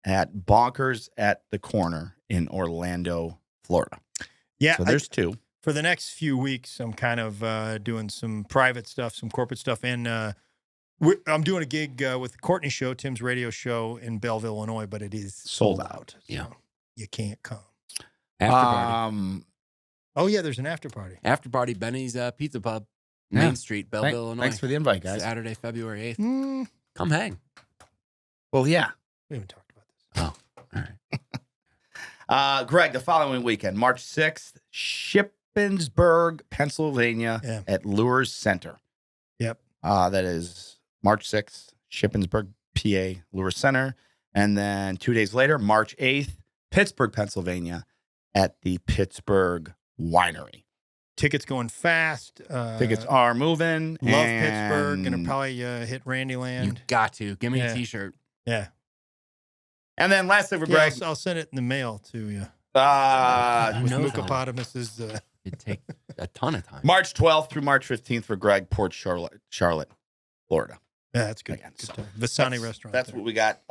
at Bonkers at the Corner in Orlando, Florida. Yeah. So there's two. For the next few weeks, I'm kind of doing some private stuff, some corporate stuff, and I'm doing a gig with the Courtney Show, Tim's radio show in Belleville, Illinois, but it is sold out. Yeah. So you can't come. After party. Oh yeah, there's an after party. After party, Benny's Pizza Pub, Yeah. Main Street, Belleville, Illinois. Thanks for the invite, guys. Saturday, February 8th. Mm, Come hang. Well, yeah. we haven't talked about this. Oh, all right. Greg, the following weekend, March 6th, Shippensburg, Pennsylvania, Yeah. at Lures Center. Yep. That is March 6th, Shippensburg, PA, Lures Center. And then 2 days later, March 8th, Pittsburgh, Pennsylvania, at the Pittsburgh Winery. Tickets going fast. Tickets are moving. Love Pittsburgh. Gonna and- probably hit You Randyland. got to. Give me Yeah. a t-shirt. Yeah. And then lastly for Yeah, Greg, I'll send it in the mail to you. Who With knows how Mookopotamus's. It'd take a ton of time. March 12th through March 15th for Greg, Port Charlotte, Florida. Yeah, that's good. Again, Good so time. Vasani restaurant. That's there. what we got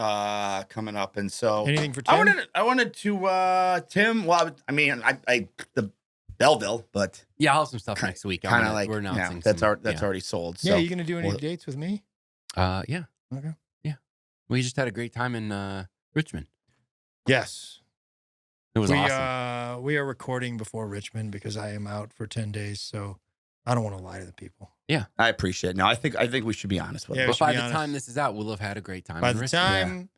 coming up. And so Anything for Tim? I wanted to Tim. Well, I mean, I the Belleville, but Yeah, I'll have some stuff next week. kind of like we're announcing. that's some, already sold. Yeah, So you gonna do any well, dates with me? Yeah. Okay. Yeah. We just had a great time in Richmond. Yes. It was we awesome. we are recording before Richmond because I am out for 10 days, so I don't want to lie to the people. I appreciate it. No, I think we should be honest with Yeah, it. we But should by be the honest. time this is out, we'll have had a great time. By in the Richmond. time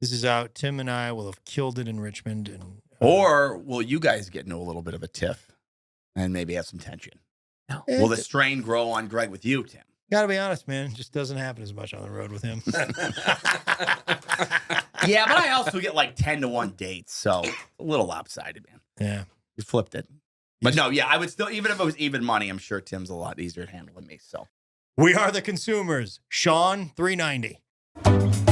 this is out, Tim and I will have killed it in Richmond, and Or will you guys get into a little bit of a tiff and maybe have some tension? No. Will the strain grow on Greg with you, Tim? Gotta be honest, man, it just doesn't happen as much on the road with him. Yeah, but I also get like 10-1 dates, so a little lopsided, man. Yeah. You flipped it. But no, yeah, I would still, even if it was even money, I'm sure Tim's a lot easier to handle than me. So We are the consumers. Sean 390.